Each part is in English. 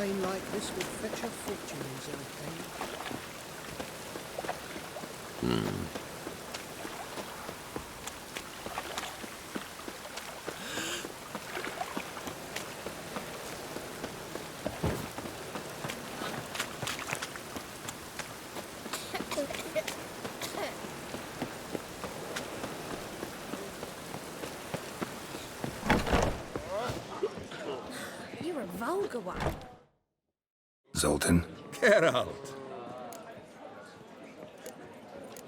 terrain like this would fetch a fortune in Zelda. You're a vulgar one. Zoltan? Get out.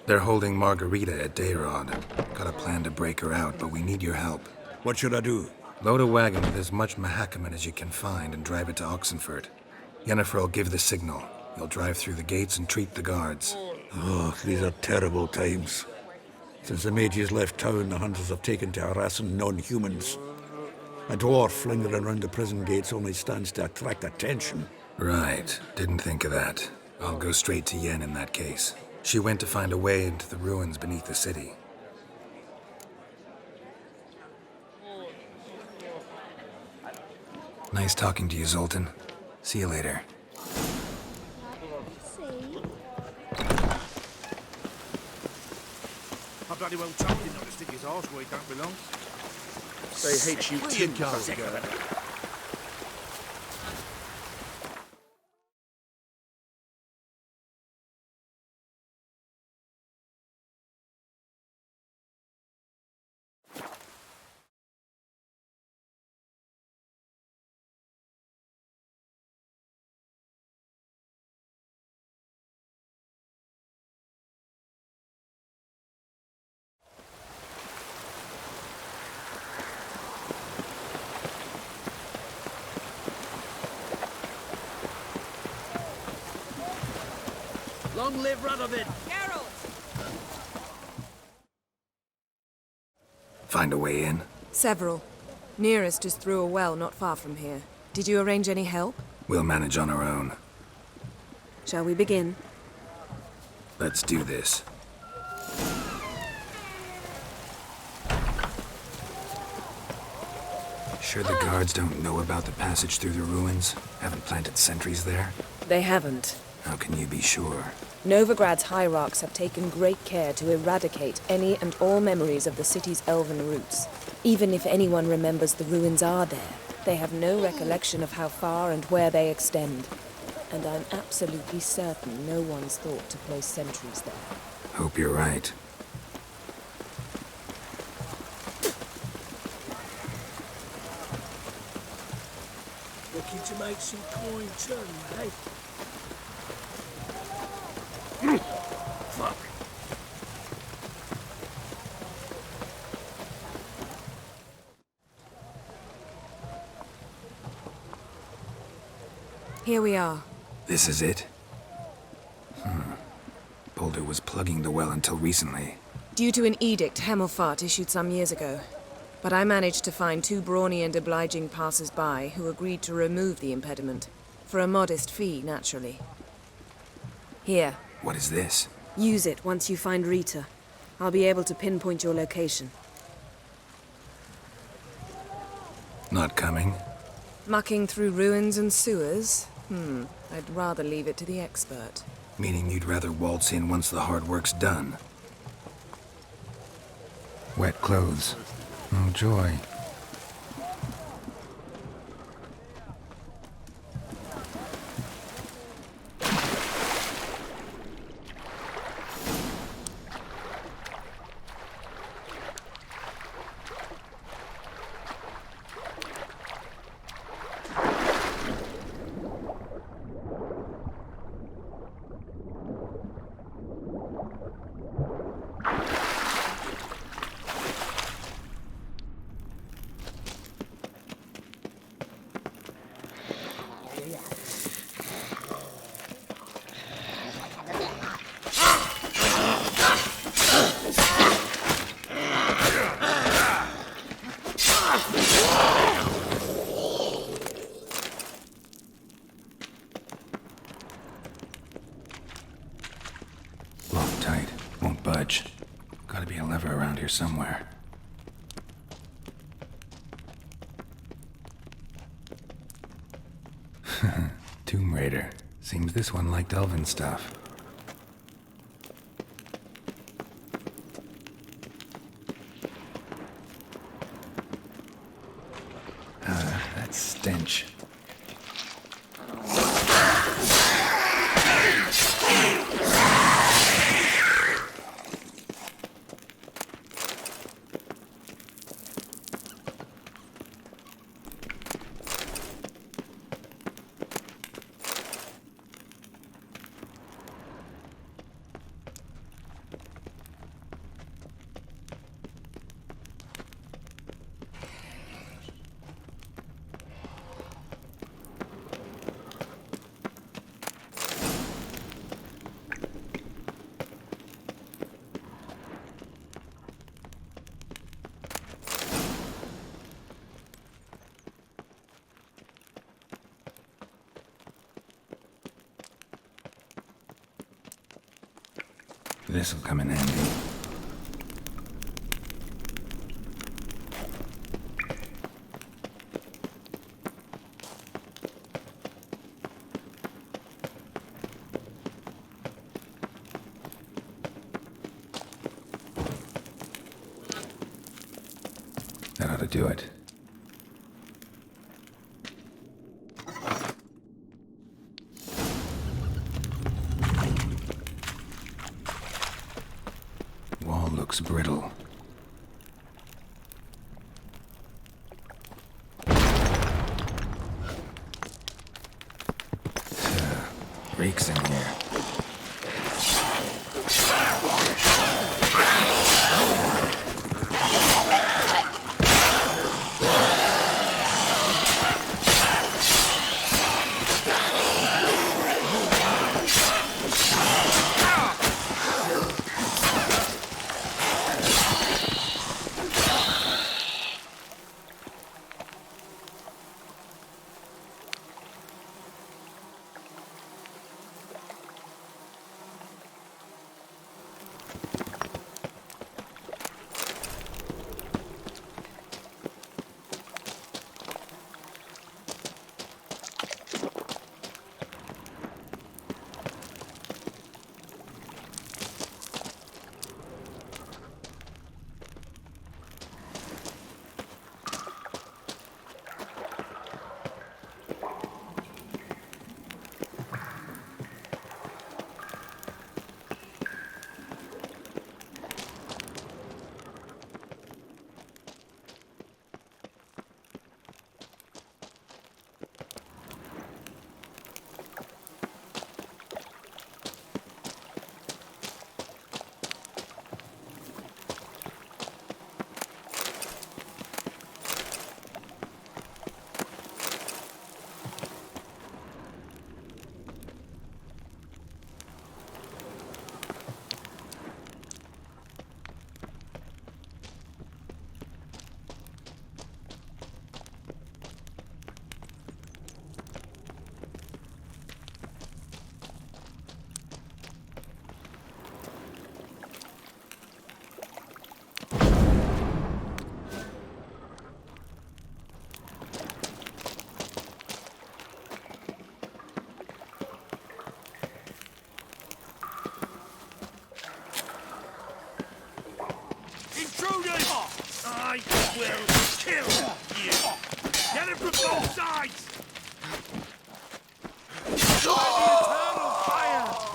They're holding Margarita at Dayrod. Got a plan to break her out, but we need your help. What should I do? Load a wagon with as much Mahakaman as you can find and drive it to Oxenford. Yennefer will give the signal. You'll drive through the gates and treat the guards. Oh, these are terrible times. Since the mages left town, the hunters have taken to harassing non-humans. A dwarf lingering around the prison gates only stands to attract attention. Right. Didn't think of that. I'll go straight to Yen in that case. She went to find a way into the ruins beneath the city. Nice talking to you, Zoltan. See you later. I bloody well told him not to stick his arse where he don't belong. They hate you too, girl. Long live Radeon! Find a way in? Several. Nearest is through a well not far from here. Did you arrange any help? We'll manage on our own. Shall we begin? Let's do this. Sure the guards don't know about the passage through the ruins? Haven't planted sentries there? They haven't. How can you be sure? Novigrad's hierarchs have taken great care to eradicate any and all memories of the city's elven roots. Even if anyone remembers the ruins are there, they have no recollection of how far and where they extend. And I'm absolutely certain no one's thought to place sentries there. Hope you're right. Looking to make some coin too, eh? Fuck. Here we are. This is it? Boulder was plugging the well until recently. Due to an edict Hemelfart issued some years ago. But I managed to find two brawny and obliging passers-by who agreed to remove the impediment. For a modest fee, naturally. Here. What is this? Use it once you find Rita. I'll be able to pinpoint your location. Not coming? Mucking through ruins and sewers? I'd rather leave it to the expert. Meaning you'd rather waltz in once the hard work's done. Wet clothes. Oh, joy. Locked tight. Won't budge. Gotta be a lever around here somewhere. generator. Seems this one liked elven stuff. That stench. This'll come in handy. That ought to do it. Wall looks brittle. Reeks in here. I will kill you! Get him from both sides! By the eternal fire!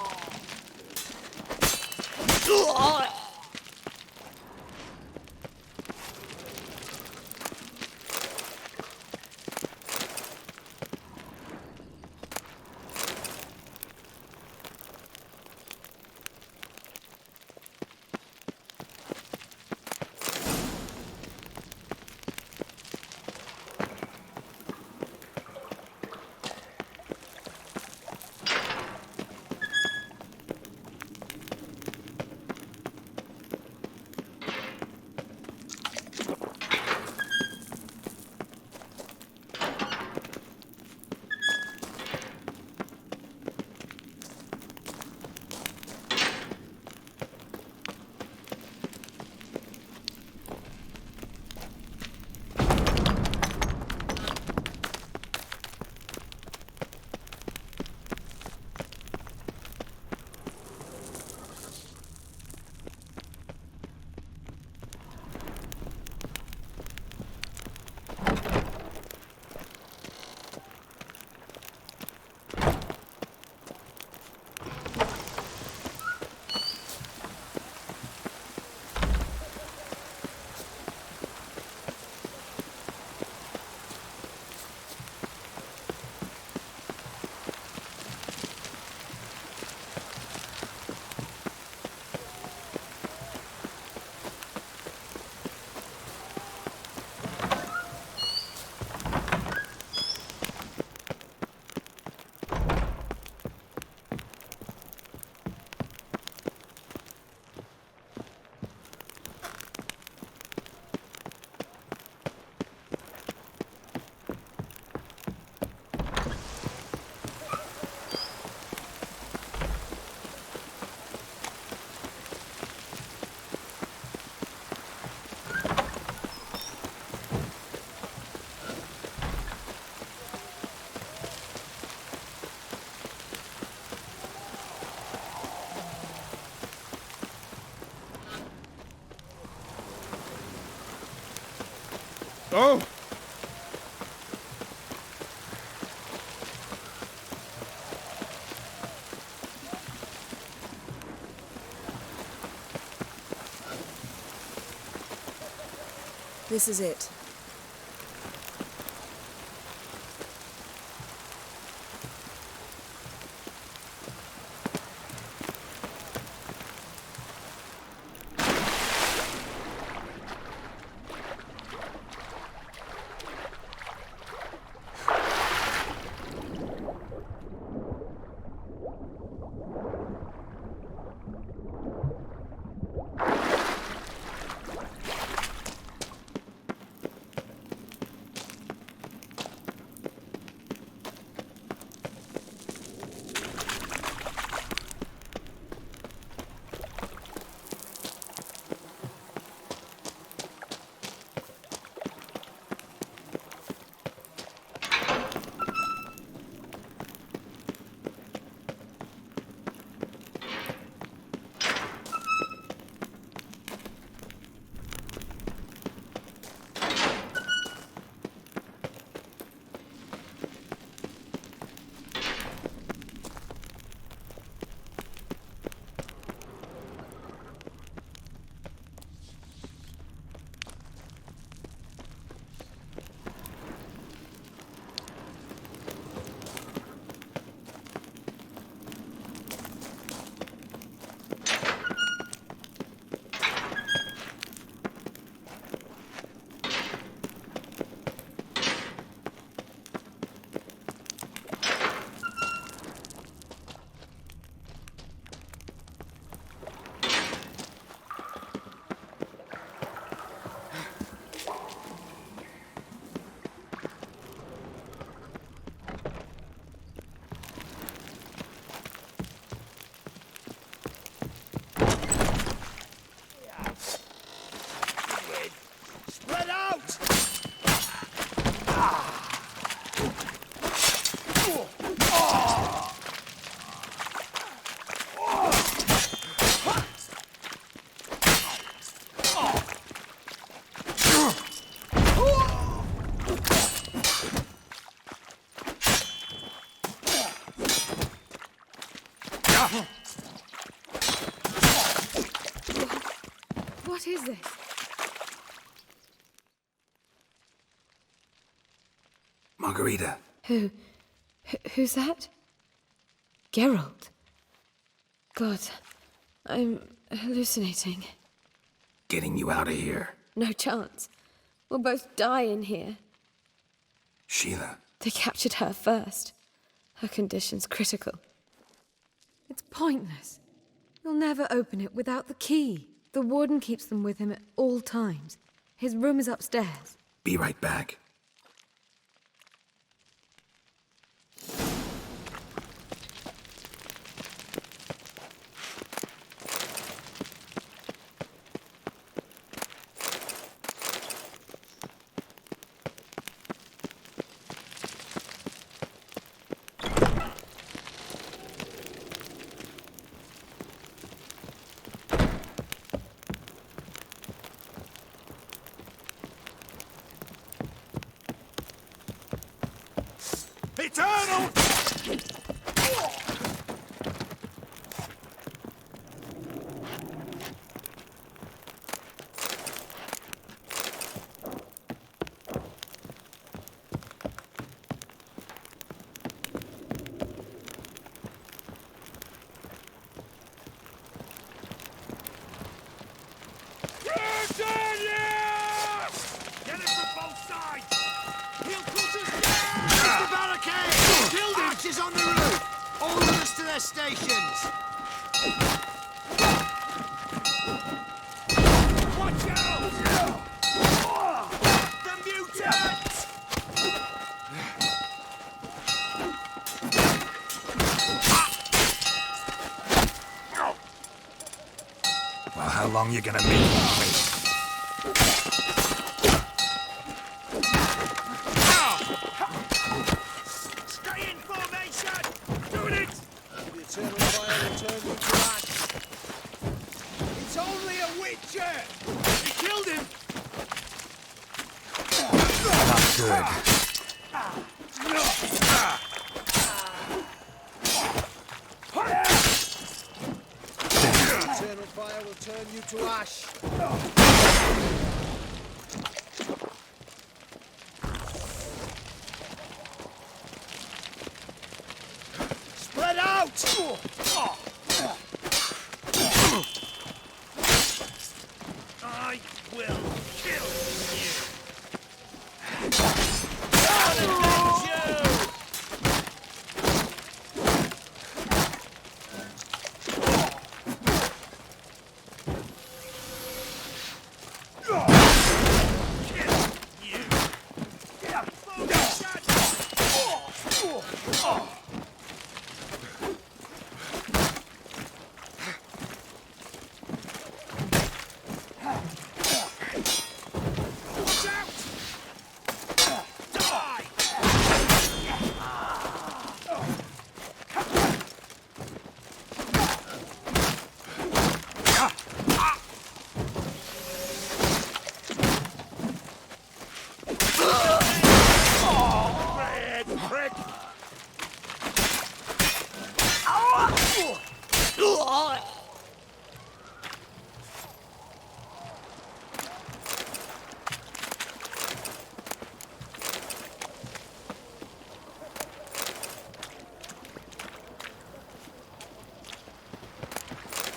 Oh! This is it. Spread out! What is this? Margarita. Who's that? Geralt. God, I'm hallucinating. Getting you out of here. No chance. We'll both die in here. Sheila. They captured her first. Her condition's critical. It's pointless. You'll never open it without the key. The warden keeps them with him at all times. His room is upstairs. Be right back. Eternal! Get it from both sides! He'll put us down! The barricade! Killed him! Archers on the roof! All of us to their stations! Watch out! The mutants! Well, how long you gonna make me wait? Stay in formation! Doing it! The eternal fire will turn you to ash. It's only a witcher! He killed him! Good. Eternal fire will turn you to ash. Spread out! I will kill you!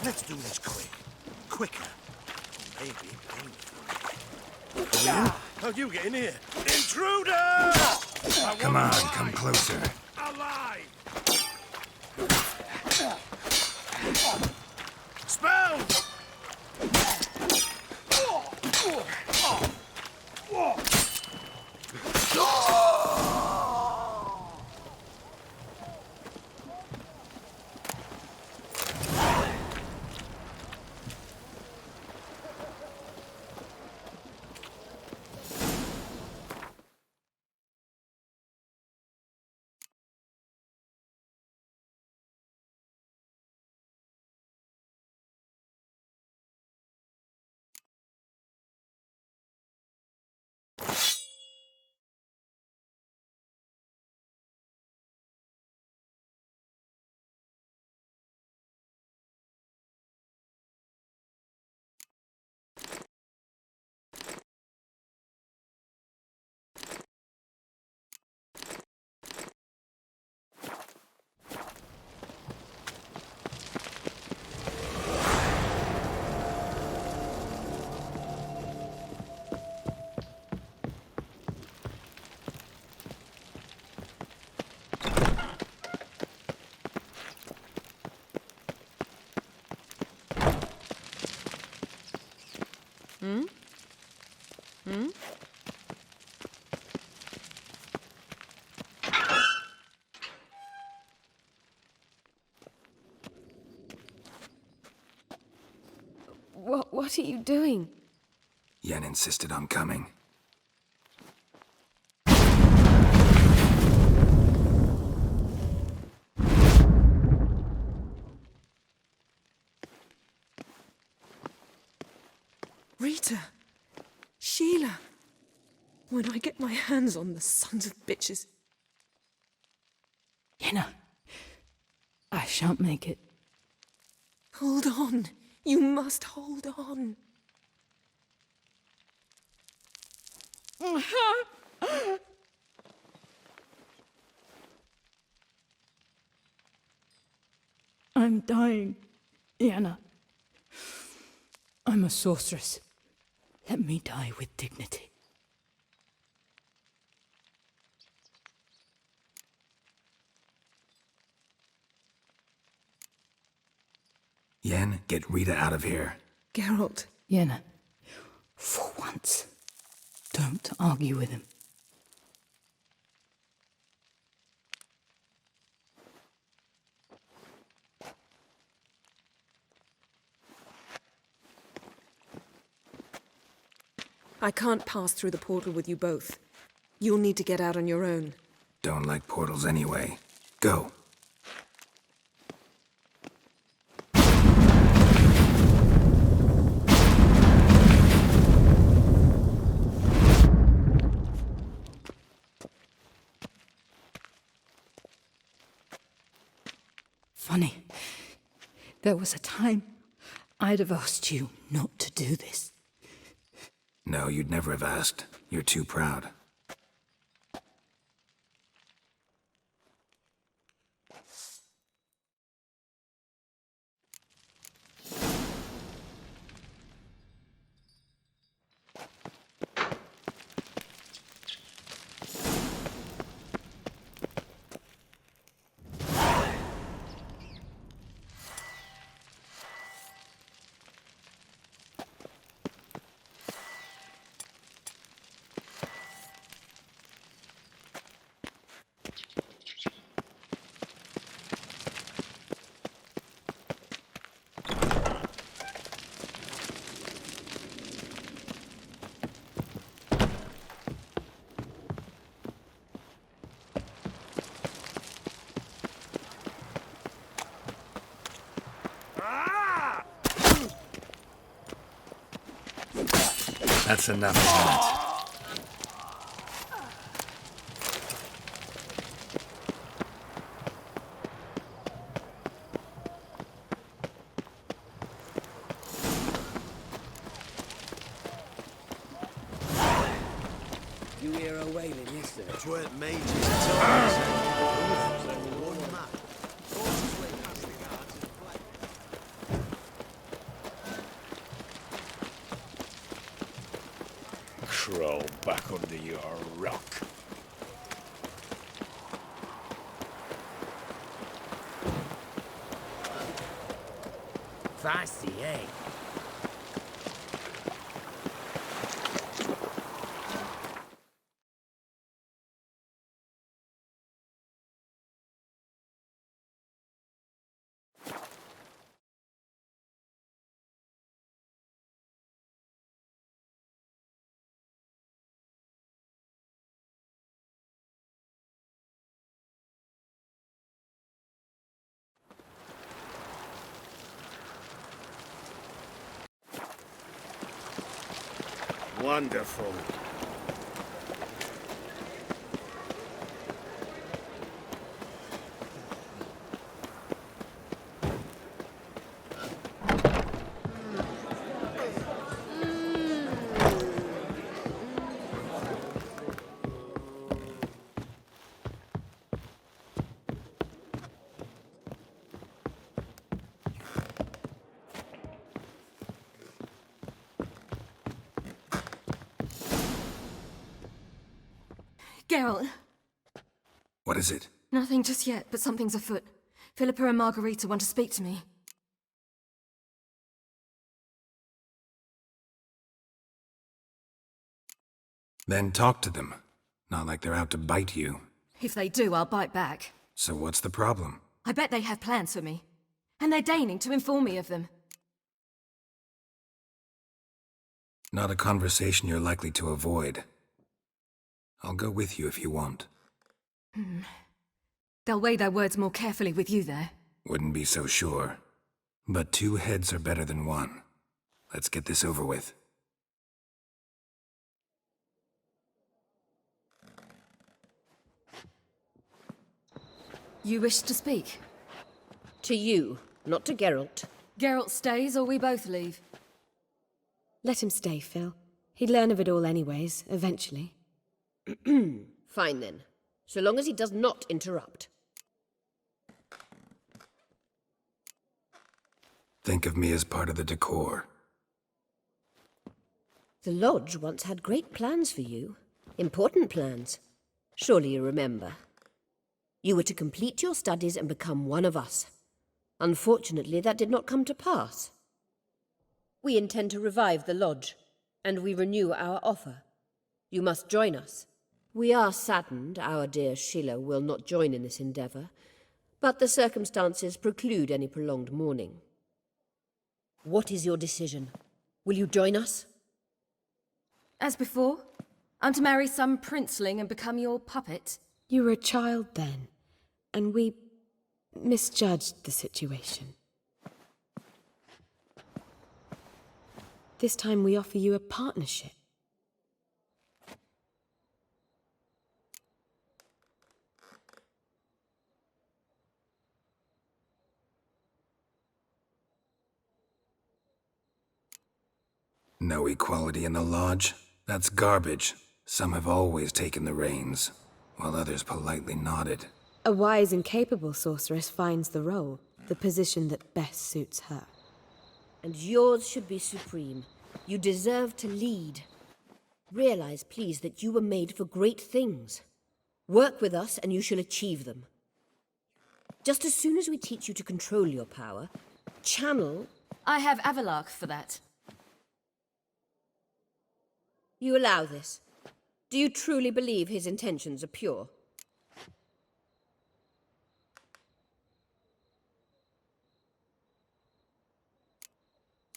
Let's do this quick. Quicker. Maybe painful. How'd you get in here? Intruder! Come on, come closer. Alive! Spells! What are you doing? Yen insisted on coming. Rita! Sheila! When I get my hands on the sons of bitches. Yenna, I shan't make it. Hold on. You must hold on. I'm dying, Yenna. I'm a sorceress. Let me die with dignity. Yen, get Rita out of here. Geralt. Yenna, for once, don't argue with him. I can't pass through the portal with you both. You'll need to get out on your own. Don't like portals anyway. Go. There was a time I'd have asked you not to do this. No, you'd never have asked. You're too proud. That's enough of that. You hear a wailing, is there? It's where mages one map. Horses way past the guards and play. Crawl back under your rock. Fancy, eh? Wonderful. Geralt, What is it? nothing just yet, but something's afoot. Philippa and Margarita want to speak to me. Then talk to them. Not like they're out to bite you. If they do, I'll bite back. So what's the problem? I bet they have plans for me. And they're deigning to inform me of them. Not a conversation you're likely to avoid. I'll go with you if you want. They'll weigh their words more carefully with you there. Wouldn't be so sure. But 2 heads are better than 1. Let's get this over with. You wish to speak? To you, not to Geralt. Geralt stays or we both leave? Let him stay, Phil. He'd learn of it all anyways, eventually. Fine then, so long as he does not interrupt. Think of me as part of the decor. The Lodge once had great plans for you. Important plans. Surely you remember. You were to complete your studies and become one of us. Unfortunately, that did not come to pass. We intend to revive the Lodge, and we renew our offer. You must join us. We are saddened our dear Sheila will not join in this endeavour, but the circumstances preclude any prolonged mourning. What is your decision? Will you join us? As before? I'm to marry some princeling and become your puppet? You were a child then, and we misjudged the situation. This time we offer you a partnership. No equality in the lodge? That's garbage. Some have always taken the reins, while others politely nodded. A wise and capable sorceress finds the role, the position that best suits her. And yours should be supreme. You deserve to lead. Realize, please, that you were made for great things. Work with us and you shall achieve them. Just as soon as we teach you to control your power, channel... I have Avalark for that. You allow this? Do you truly believe his intentions are pure?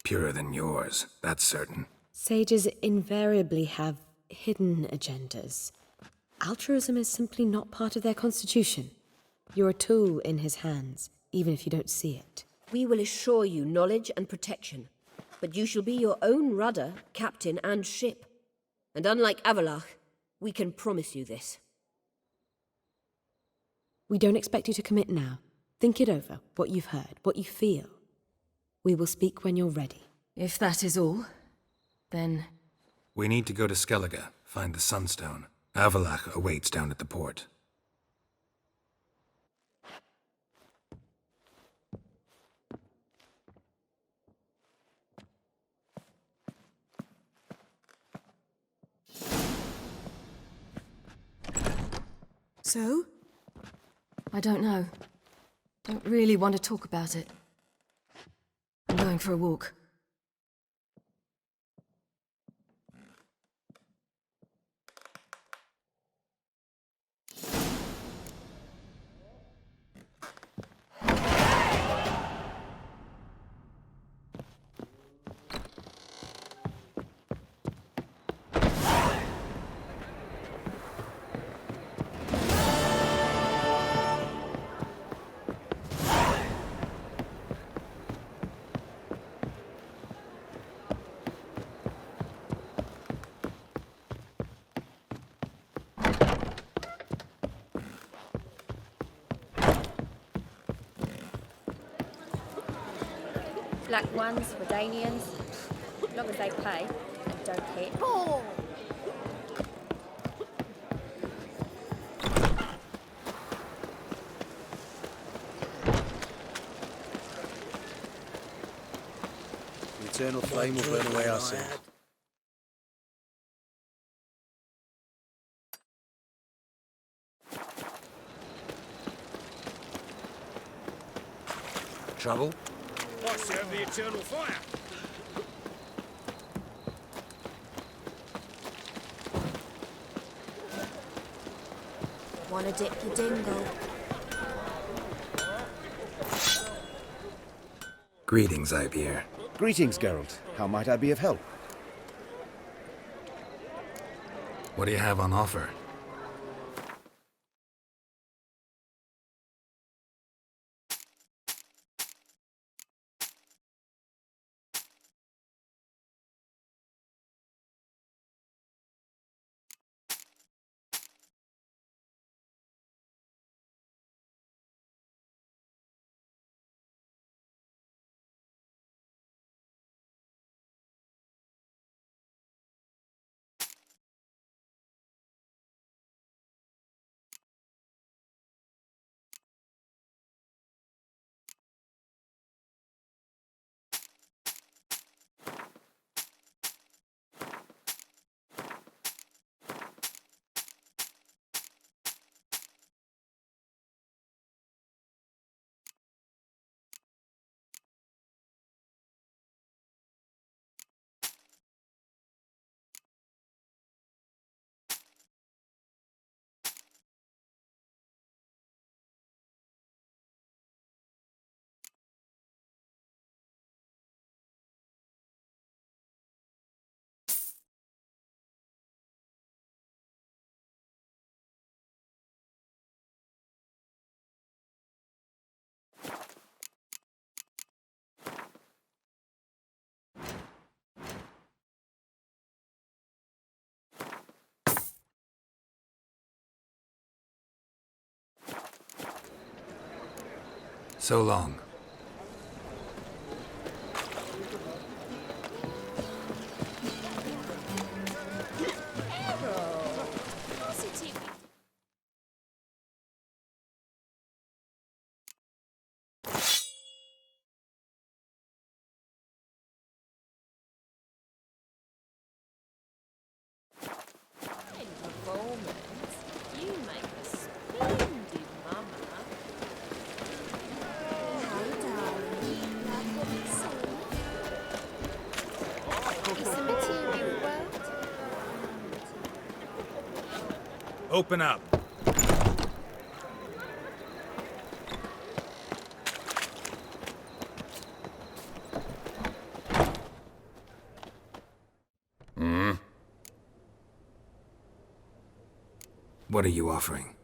Purer than yours, that's certain. Sages invariably have hidden agendas. Altruism is simply not part of their constitution. You're a tool in his hands, even if you don't see it. We will assure you knowledge and protection, but you shall be your own rudder, captain, and ship. And unlike Avalark, we can promise you this. We don't expect you to commit now. Think it over, what you've heard, what you feel. We will speak when you're ready. If that is all, then... We need to go to Skellige, find the Sunstone. Avalach awaits down at the port. So? I don't know. Don't really want to talk about it. I'm going for a walk. Black ones, Radeonians, as long as they pay and don't hit. The eternal flame will burn away our sin. Trouble? I serve the eternal fire. Wanna dip your dingle? Greetings, Ibeer. Greetings, Geralt. How might I be of help? What do you have on offer? So long. Open up. What are you offering?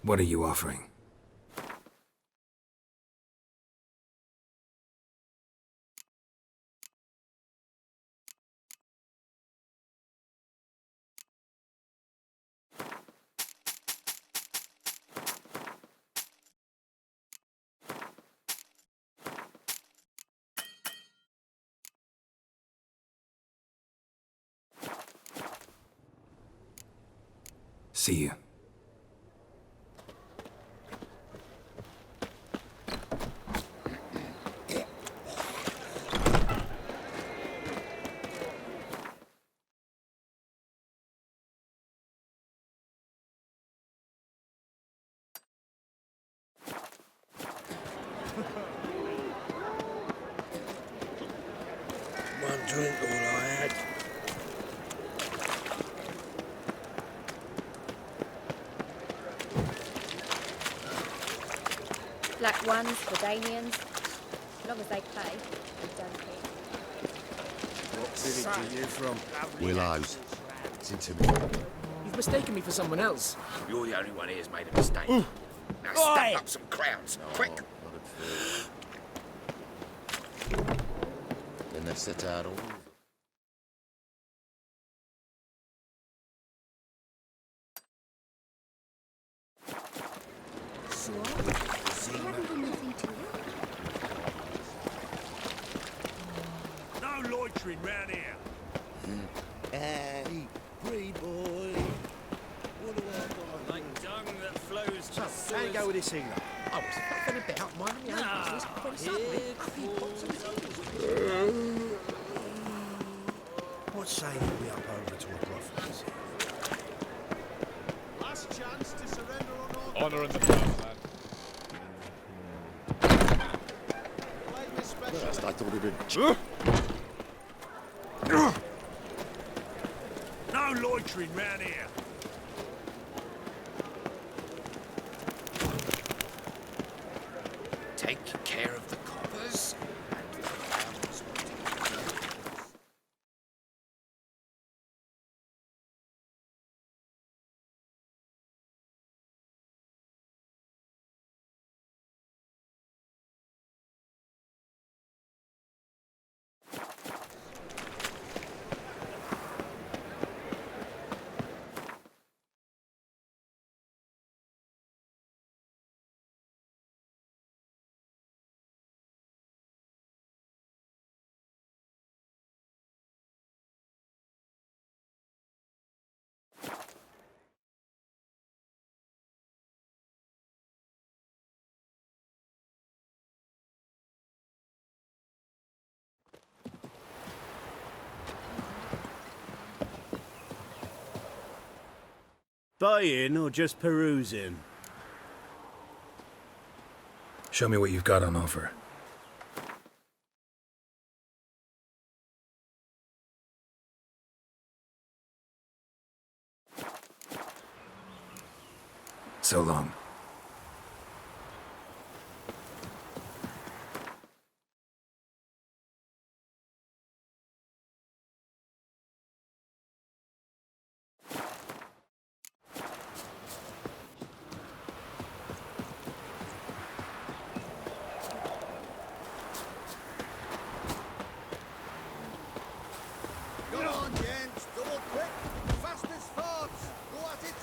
What are you offering? See you. One drink, all I had. Black ones, Radeonians. As long as they pay, they don't care. What village are you from? Willows. It's intimate. You've mistaken me for someone else. You're the only one here's made a mistake. Now stack up some crowns, quick. Then they set out all. No loitering round here. Hey, pretty boy. What do I got? Like dung that flows to So, how you go with this evening? I was fucking about minding my own business. When suddenly, up he pops and What say we up over to a brothels? Last chance to surrender or not. Honor in the blood, lad. First, I thought it'd. No loitering round here. Take care of the coppers and the crowns. Buying or just perusing? Show me what you've got on offer. So long. Go on, gents. Double quick. Fast as farts. Go at it.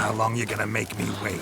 How long you gonna make me wait?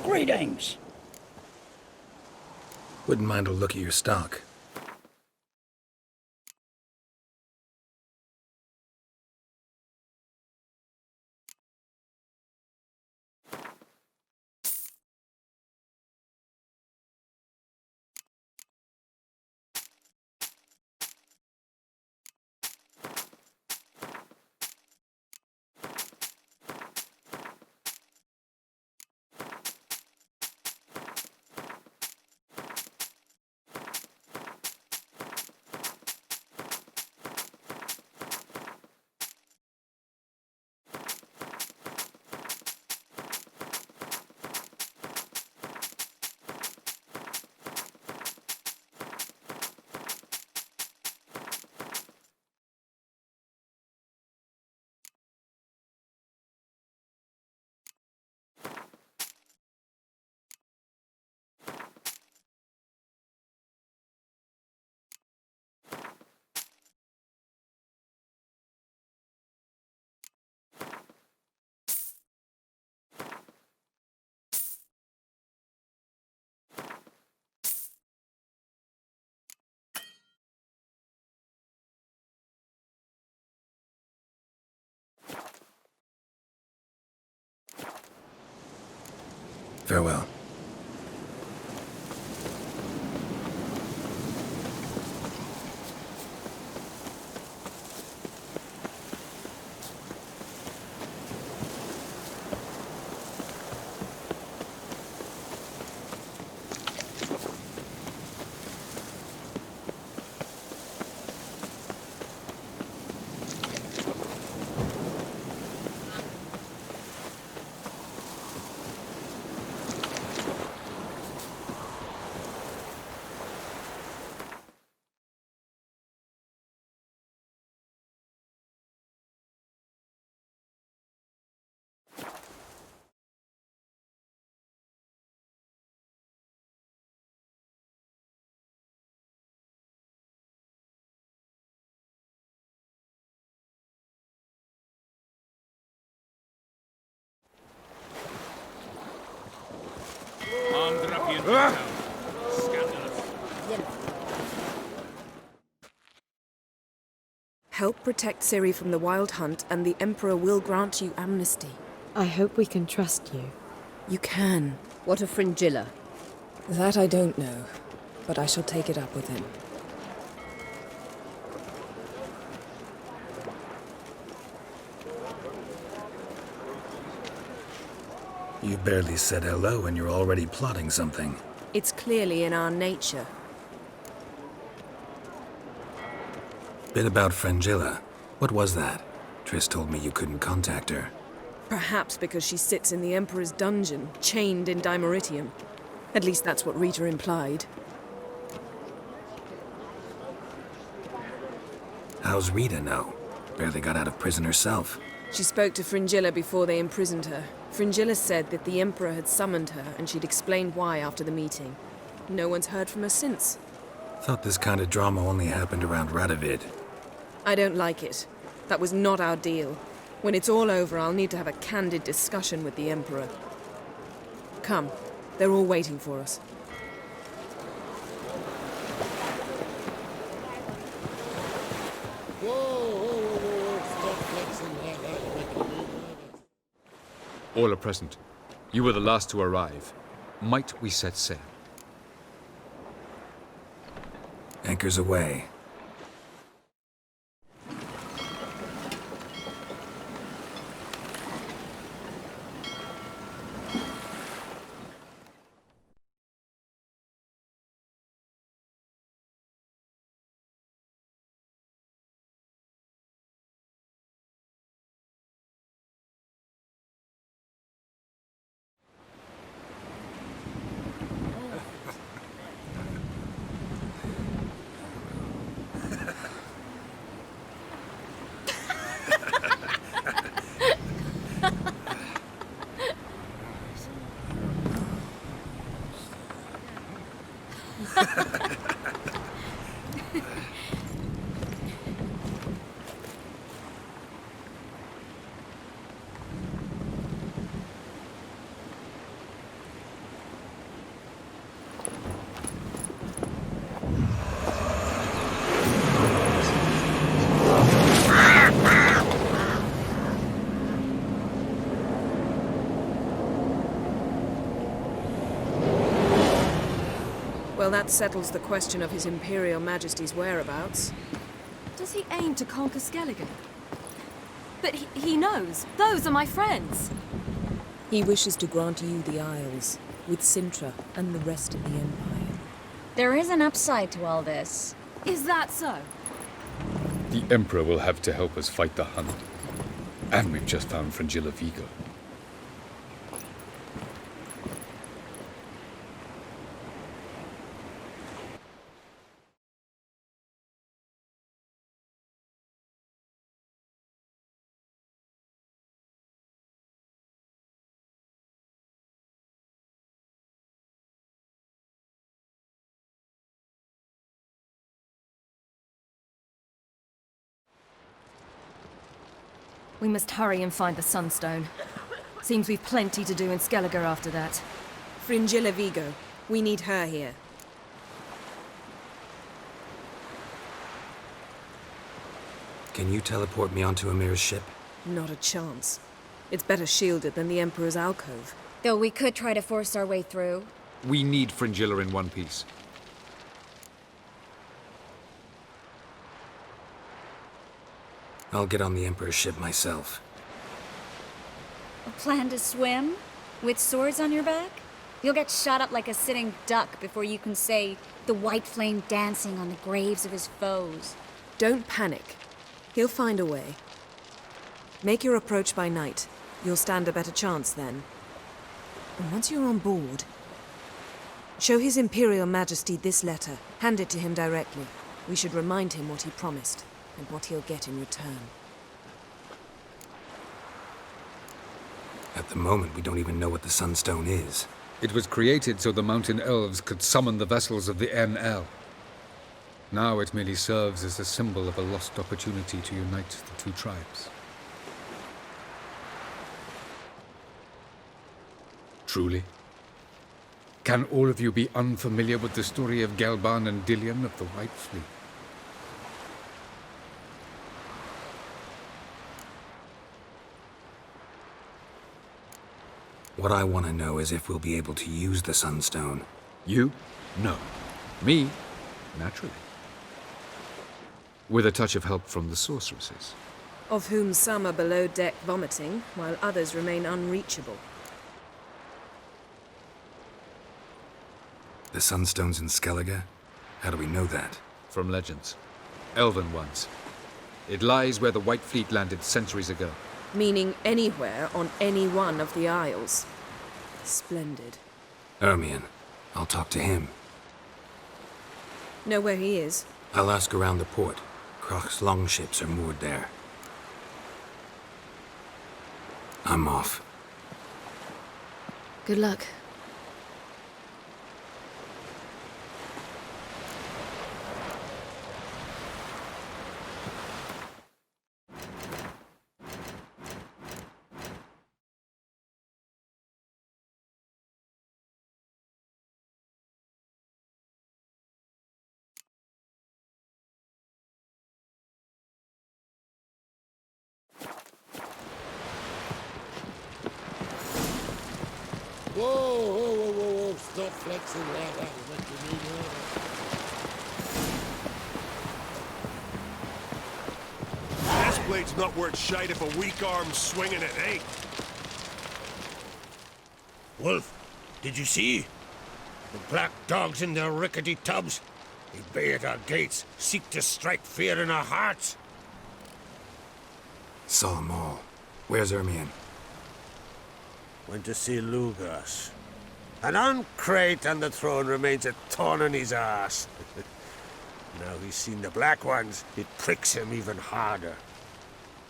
Greetings. Wouldn't mind a look at your stock. Farewell. Help protect Ciri from the Wild Hunt, and the Emperor will grant you amnesty. I hope we can trust you. You can. What of Fringilla? That I don't know, but I shall take it up with him. You barely said hello and you're already plotting something. It's clearly in our nature. Bit about Fringilla. What was that? Triss told me you couldn't contact her. Perhaps because she sits in the Emperor's dungeon, chained in Dimeritium. At least that's what Rita implied. How's Rita know? Barely got out of prison herself. She spoke to Fringilla before they imprisoned her. Fringilla said that the Emperor had summoned her, and she'd explained why after the meeting. No one's heard from her since. Thought this kind of drama only happened around Radovid. I don't like it. That was not our deal. When it's all over, I'll need to have a candid discussion with the Emperor. Come. They're all waiting for us. Stop flexing like that. All are present. You were the last to arrive. Might we set sail? Anchors away. that settles the question of His Imperial Majesty's whereabouts. Does he aim to conquer Skellige? But he knows. Those are my friends. He wishes to grant you the Isles, with Sintra and the rest of the Empire. There is an upside to all this. Is that so? The Emperor will have to help us fight the Hunt. And we've just found Fringilla Vigo. We must hurry and find the Sunstone. Seems we've plenty to do in Skellige after that. Fringilla Vigo. We need her here. Can you teleport me onto Amir's ship? Not a chance. It's better shielded than the Emperor's alcove. Though we could try to force our way through. We need Fringilla in one piece. I'll get on the Emperor's ship myself. A plan to swim? With swords on your back? You'll get shot up like a sitting duck before you can say the white flame dancing on the graves of his foes. Don't panic. He'll find a way. Make your approach by night. You'll stand a better chance then. And once you're on board, show His Imperial Majesty this letter. Hand it to him directly. We should remind him what he promised, and what he'll get in return. At the moment, we don't even know what the Sunstone is. It was created so the mountain elves could summon the vessels of the NL. Now it merely serves as a symbol of a lost opportunity to unite the two tribes. Truly? Can all of you be unfamiliar with the story of Galban and Dillion of the White Fleet? What I want to know is if we'll be able to use the Sunstone. You? No. Me? Naturally. With a touch of help from the sorceresses. Of whom some are below deck vomiting, while others remain unreachable. The Sunstone's in Skellige? How do we know that? From legends. Elven ones. It lies where the White Fleet landed centuries ago. Meaning anywhere on any one of the Isles. Splendid. Ermion. I'll talk to him. Know where he is? I'll ask around the port. Croc's longships are moored there. I'm off. Good luck. Whoa, stop flexing like that. What you mean? This blade's not worth shite if a weak arm's swinging it, eh? Wolf, did you see? The black dogs in their rickety tubs. They bay at our gates, seek to strike fear in our hearts. Saw 'em all. Where's Ermion? Went to see Lugas. And on Crate on the throne remains a thorn in his arse. Now he's seen the Black Ones, it pricks him even harder.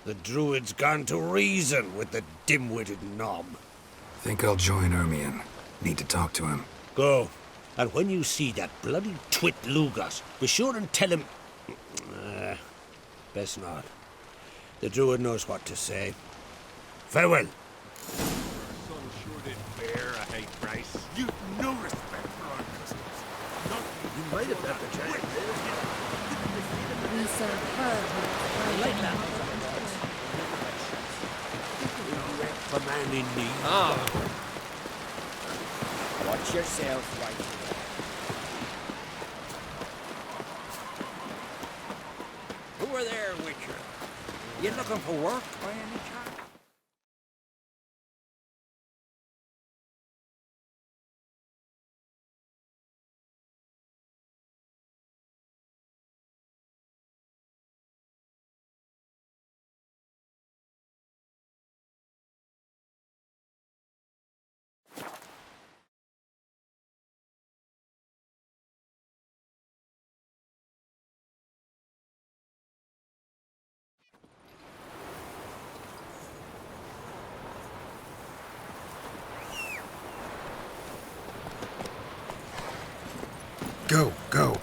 The Druid's gone to reason with the dim-witted knob. Think I'll join Ermion. Need to talk to him. Go. And when you see that bloody twit Lugas, be sure and tell him... best not. The Druid knows what to say. Farewell. You've no respect for our customs. You might have left the giant there. We serve her. I like that. For man in need. Ah. Watch yourself, right were there, Witcher. You looking for work by any chance? Go, go.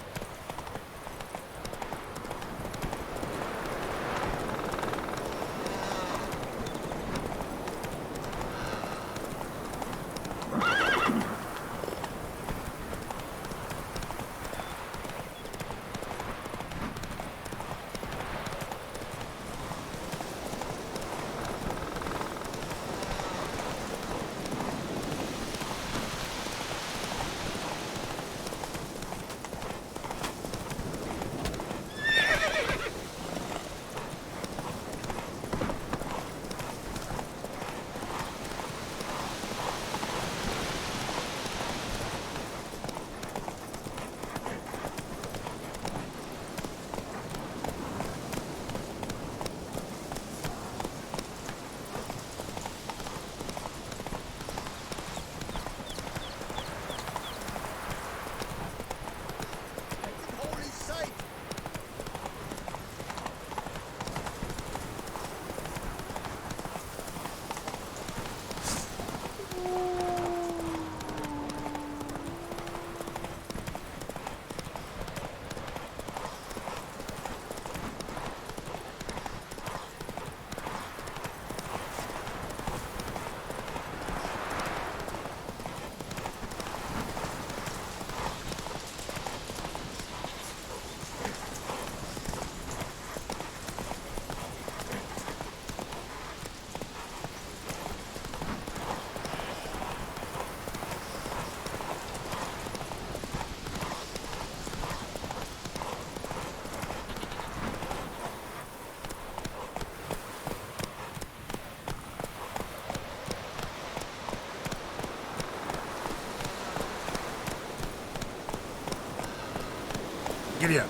Giddy up.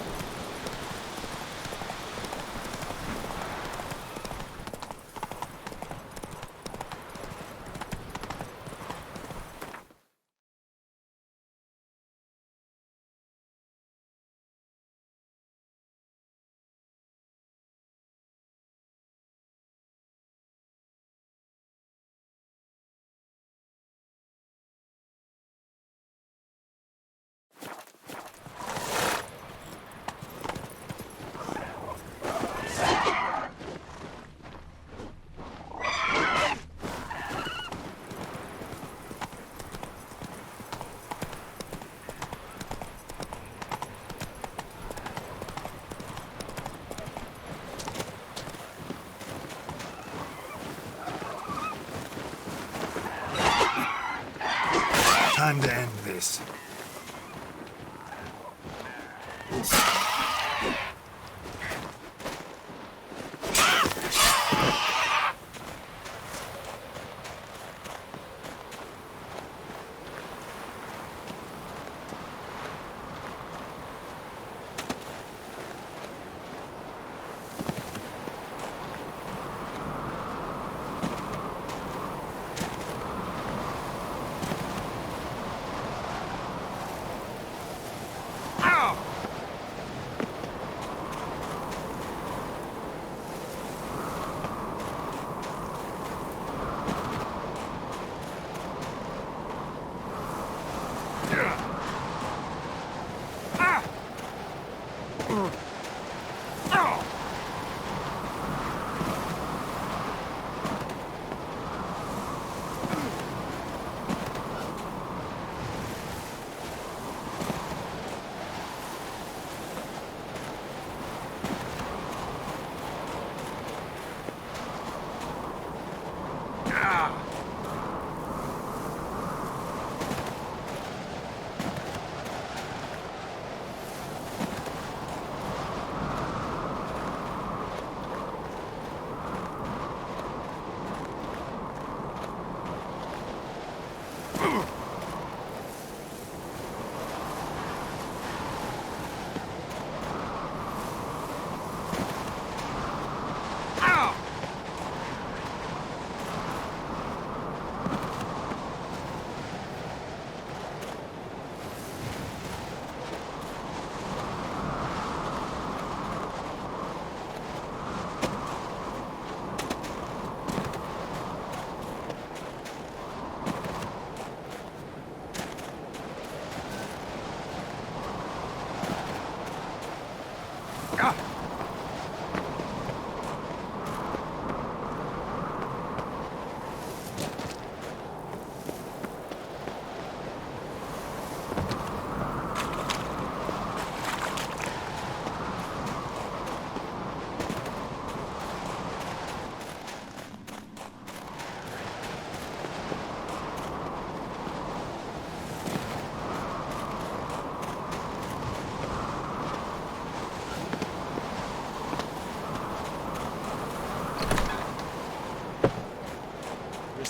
Time to end this.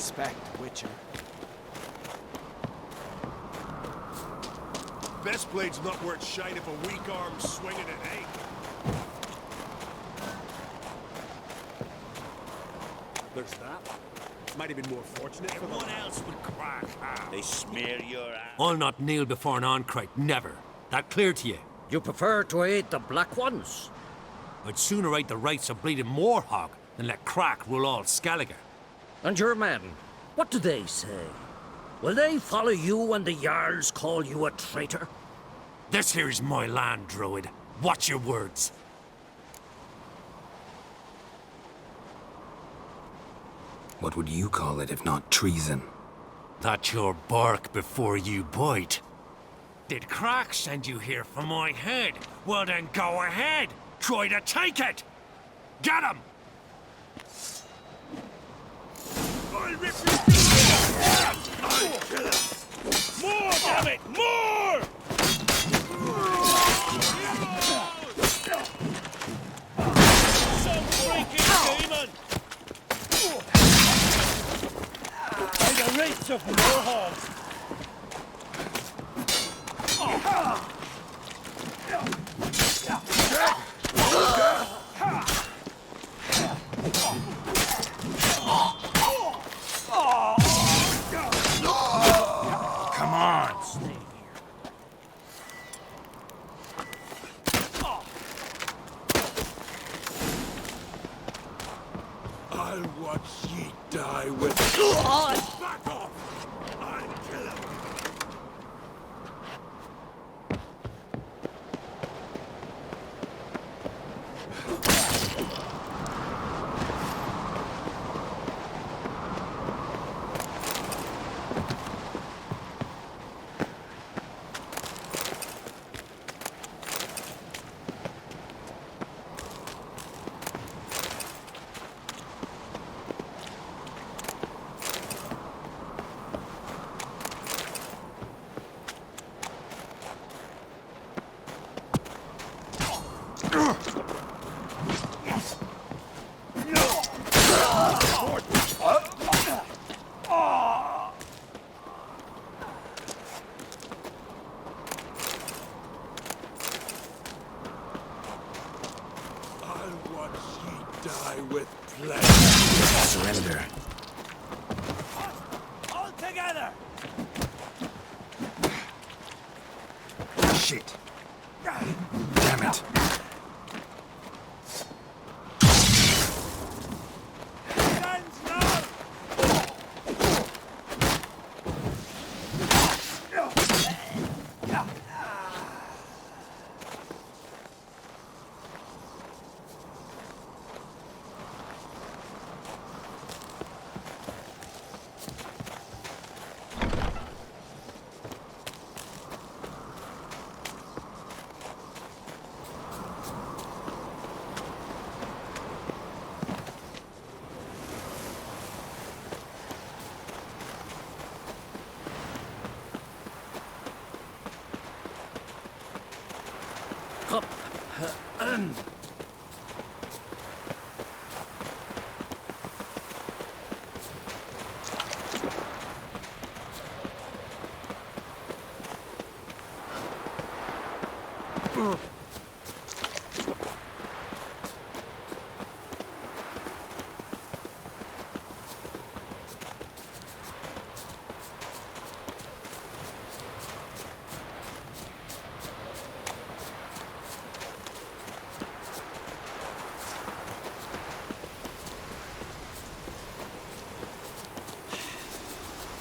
Respect, Witcher. Best blade's not worth shite if a weak arm's swinging it, eh? There's that. Might have been more fortunate for Everyone else would crack. They smear your ass. I'll not kneel before an Oncrite, never. That clear to you? You prefer to aid the Black Ones? I'd sooner aid the rights of bleeding Moorhog than let Crack rule all Skellige. And your men, what do they say? Will they follow you when the Jarls call you a traitor? This here is my land, Druid. Watch your words. What would you call it if not treason? That's your bark before you bite. Did Crack send you here for my head? Well then go ahead. Try to take it. Get him! I'll rip you. I'll kill him. More, damn it! More! Some freaking demon! By the rates of Moorhogs! Come on, stay here. I'll watch ye die with... Back off! I'll kill him! Die with pleasure. Surrender. All together! Shit. Damn it. Guns now!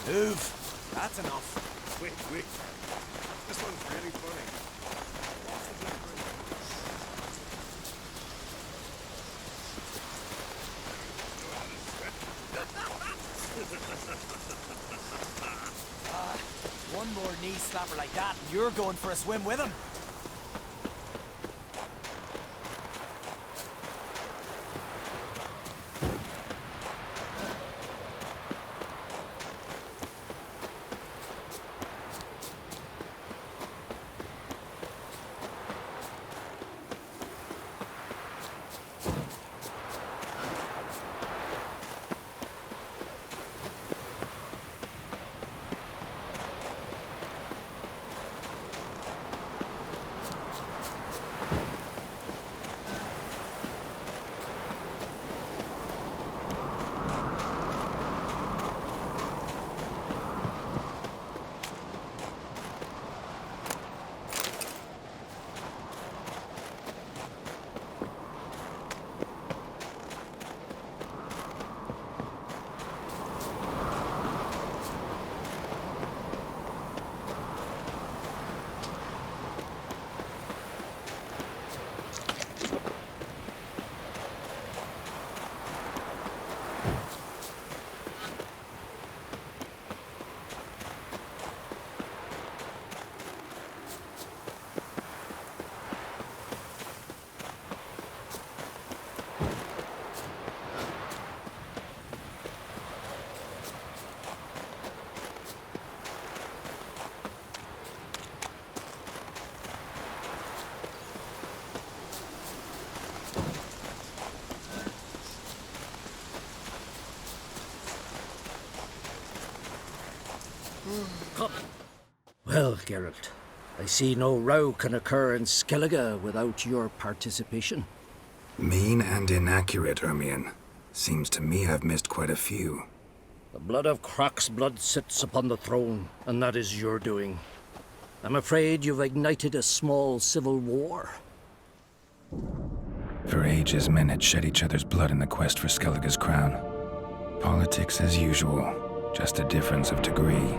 Move. That's enough. Quick, quick. This one's really funny. One more knee slapper like that, and you're going for a swim with him. Well, Geralt, I see no row can occur in Skellige without your participation. Mean and inaccurate, Ermion. Seems to me I've missed quite a few. The blood of Croc's blood sits upon the throne, and that is your doing. I'm afraid you've ignited a small civil war. For ages, men had shed each other's blood in the quest for Skellige's crown. Politics as usual, just a difference of degree.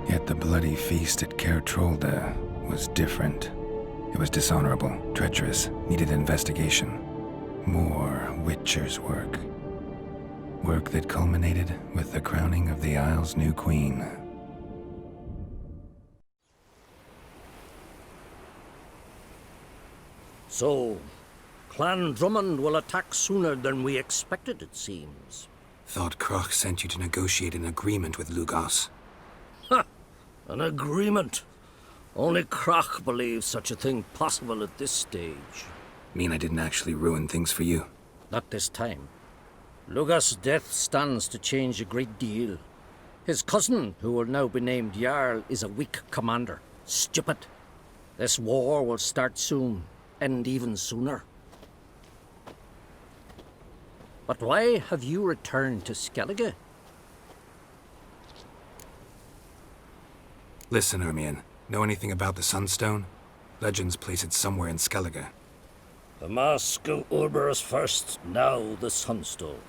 Yet the bloody feast at Caer Trolda was different. It was dishonorable, treacherous, needed investigation. More Witcher's work. Work that culminated with the crowning of the Isle's new queen. So, Clan Drummond will attack sooner than we expected, it seems. Thought Croc sent you to negotiate an agreement with Lugos. Ha! An agreement? Only Croc believes such a thing possible at this stage. Mean I didn't actually ruin things for you? Not this time. Lugos' death stands to change a great deal. His cousin, who will now be named Jarl, is a weak commander. Stupid. This war will start soon, end even sooner. But why have you returned to Skellige? Listen, Ermion. Know anything about the Sunstone? Legends place it somewhere in Skellige. The Mask of Urberus first, now the Sunstone.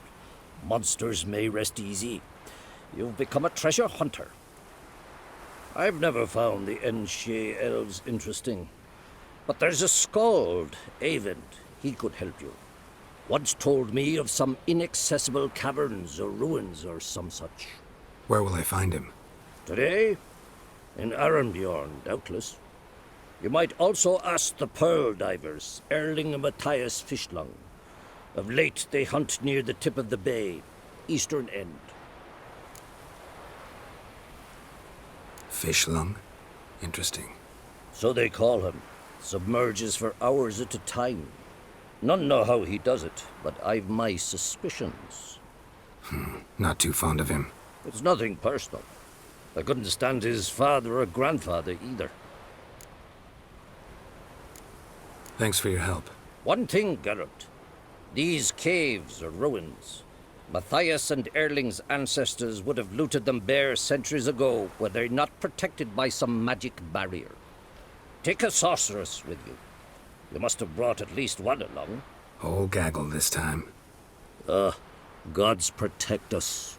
Monsters may rest easy. You've become a treasure hunter. I've never found the Enshe elves interesting. But there's a skald, Eyvind. He could help you. Once told me of some inaccessible caverns or ruins or some such. Where will I find him? Today? In Arenbjorn, doubtless. You might also ask the pearl divers, Erling and Matthias Fishlung. Of late, they hunt near the tip of the bay, eastern end. Fishlung? Interesting. So they call him. Submerges for hours at a time. None know how he does it, but I've my suspicions. Not too fond of him. It's nothing personal. I couldn't stand his father or grandfather either. Thanks for your help. One thing, Geralt. These caves are ruins. Matthias and Erling's ancestors would have looted them bare centuries ago were they not protected by some magic barrier. Take a sorceress with you. You must have brought at least one along. Whole gaggle this time. Gods protect us.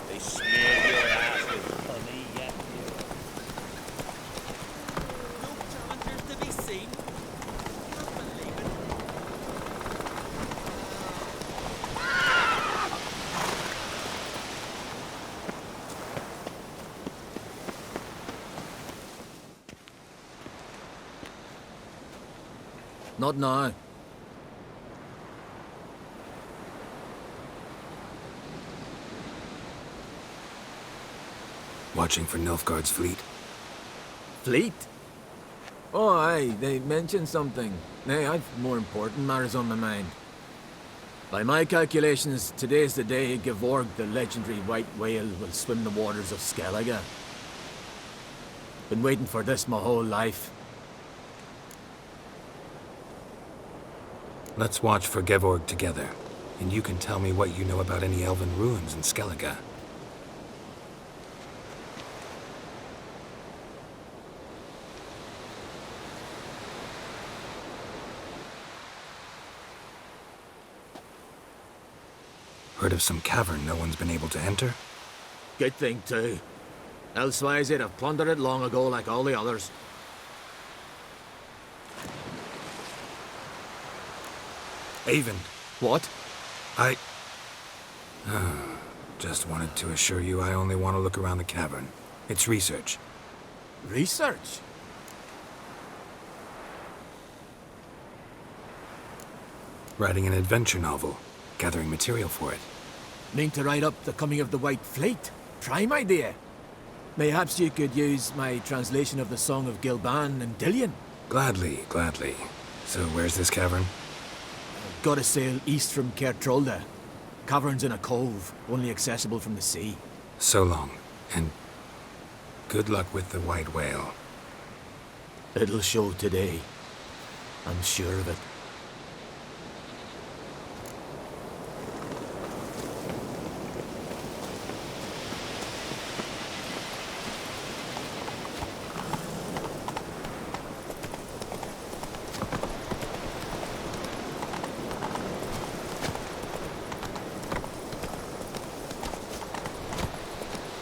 They smeared your ass with honey, yeah. No challengers Not now. Watching for Nilfgaard's fleet? Fleet? Oh, aye, they mentioned something. Nay, I've more important matters on my mind. By my calculations, today's the day Gevorg, the legendary white whale, will swim the waters of Skellige. Been waiting for this my whole life. Let's watch for Gevorg together, and you can tell me what you know about any elven ruins in Skellige. Heard of some cavern no one's been able to enter? Good thing, too. Elsewise, they'd have plundered it long ago like all the others. Avon. What? I... just wanted to assure you I only want to look around the cavern. It's research. Research? Writing an adventure novel. Gathering material for it. Mean to write up the coming of the White Fleet? Prime idea. Mayhaps you could use my translation of the Song of Gilban and Dillion? Gladly, gladly. So where's this cavern? Gotta sail east from Kertrolda. Cavern's in a cove, only accessible from the sea. So long, and good luck with the white whale. It'll show today. I'm sure of it.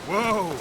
Whoa!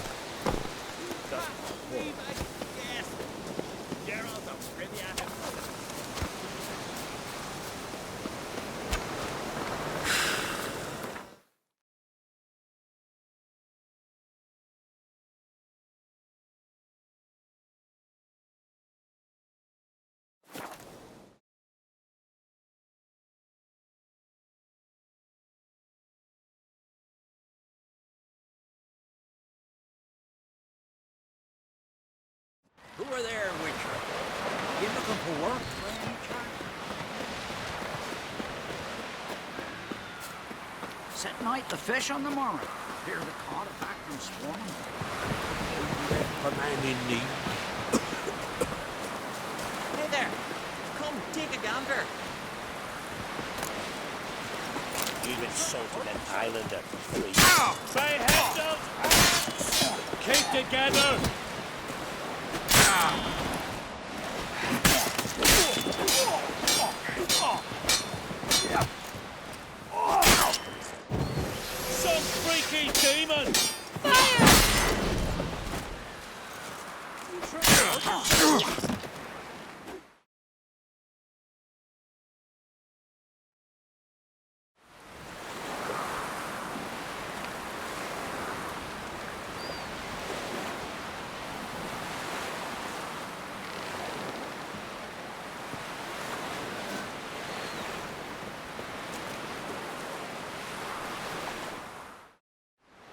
Who are there, Witcher? You looking for work by any chance? Setting out the fish on the morrow. Hear the cod are back from swarming. A man in need. Hey there! Come, take a gander. Even insulted an islander for free. Say heads up! Keep together! Some freaky demon!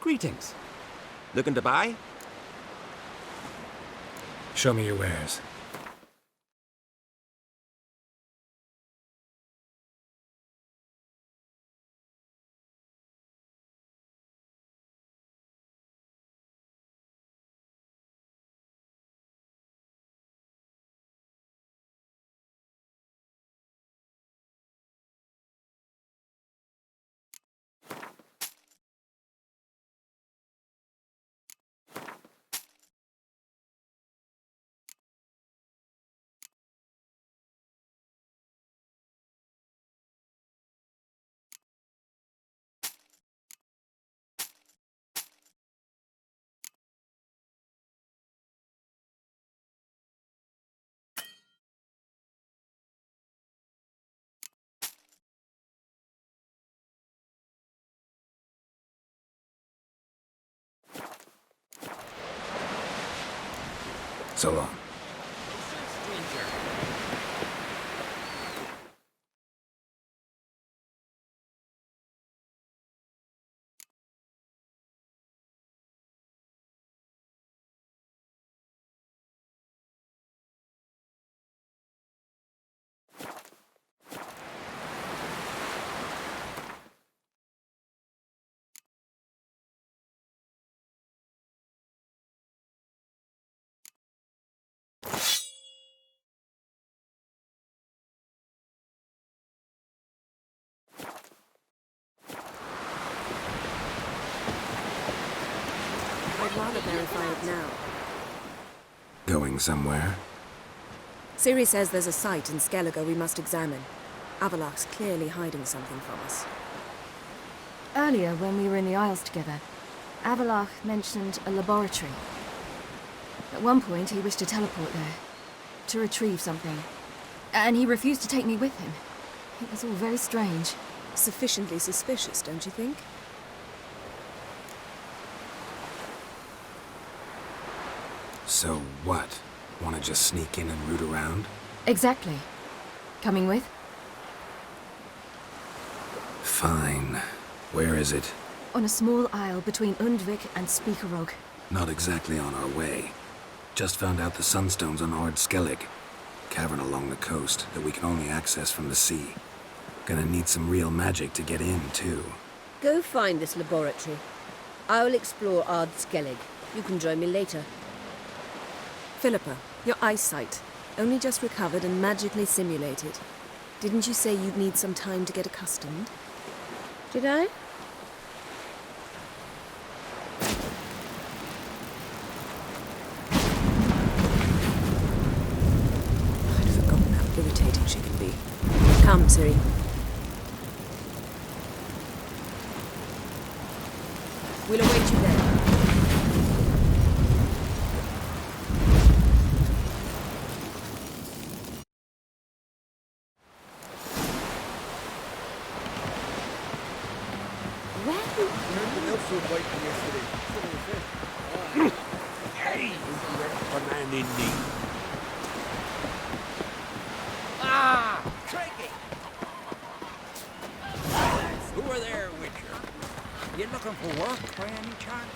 Greetings. Looking to buy? Show me your wares. So long. rather verify it now. Going somewhere? Ciri says there's a site in Skellige we must examine. Avalok's clearly hiding something from us. Earlier, when we were in the Isles together, Avalok mentioned a laboratory. At one point, he wished to teleport there, to retrieve something. And he refused to take me with him. It was all very strange. Sufficiently suspicious, don't you think? So what? Want to just sneak in and root around? Exactly. Coming with? Fine. Where is it? On a small isle between Undvik and Speakerog. Not exactly on our way. Just found out the sunstone's on Ord Skellig. Cavern along the coast that we can only access from the sea. Gonna need some real magic to get in, too. Go find this laboratory. I'll explore Ard Skellig. You can join me later. Philippa, your eyesight. Only just recovered and magically simulated. Didn't you say you'd need some time to get accustomed? Did I? I'd forgotten how irritating she can be. Come, Ciri. We'll await you there. Hey! Banana in me. Ah! Crikey! Who are there with you? You looking for work by any chance?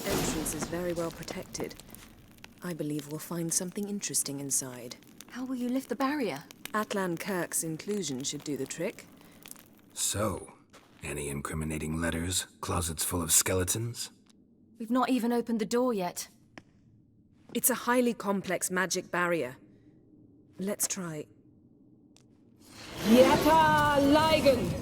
Entrance is very well protected. I believe we'll find something interesting inside. How will you lift the barrier? Atlan Kirk's inclusion should do the trick. So, any incriminating letters? Closets full of skeletons? We've not even opened the door yet. It's a highly complex magic barrier. Let's try. Yata Ligen!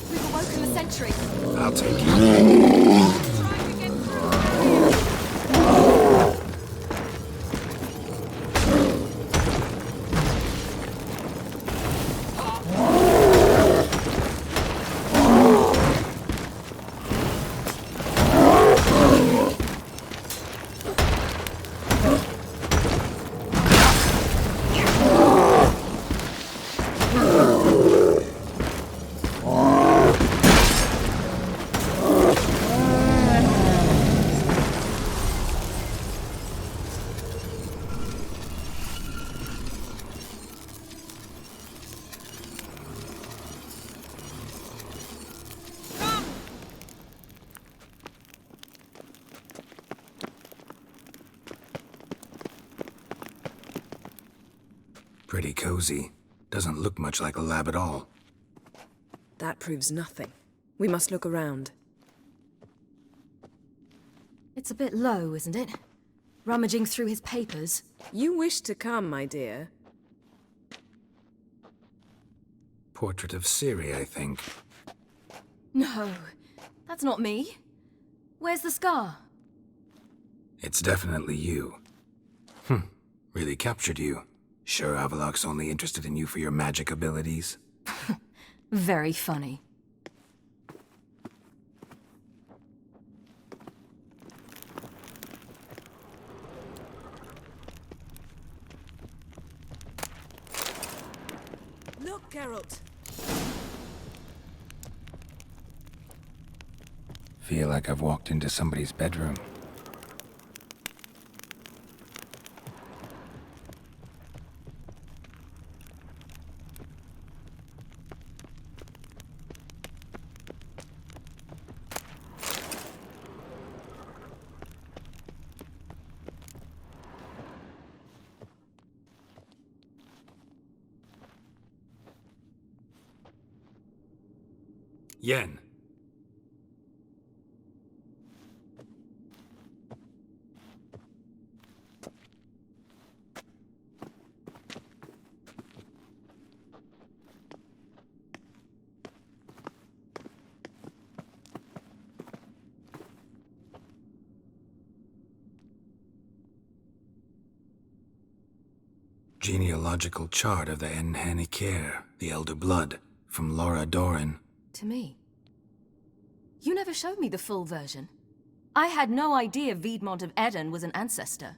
We've awoken the sentry. I'll take it. Pretty cozy. Doesn't look much like a lab at all. That proves nothing. We must look around. It's a bit low, isn't it? Rummaging through his papers. You wish to come, my dear. Portrait of Ciri, I think. No, that's not me. Where's the scar? It's definitely you. Really captured you. Sure Avalok's only interested in you for your magic abilities? Very funny. Look, Geralt. Feel like I've walked into somebody's bedroom. Yen. Genealogical chart of the NITRO, the Elder Blood, from Laura Doran. To me. You never showed me the full version. I had no idea Viedmont of Eden was an ancestor.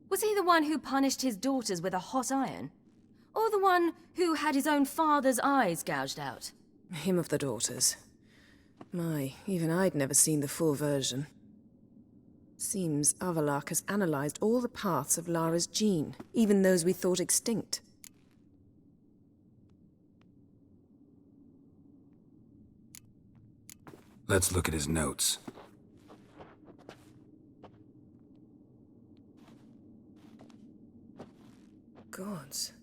Was he the one who punished his daughters with a hot iron? Or the one who had his own father's eyes gouged out? Him of the daughters. My, even I'd never seen the full version. Seems Avallac'h has analyzed all the paths of Lara's gene, even those we thought extinct. Let's look at his notes. Gods.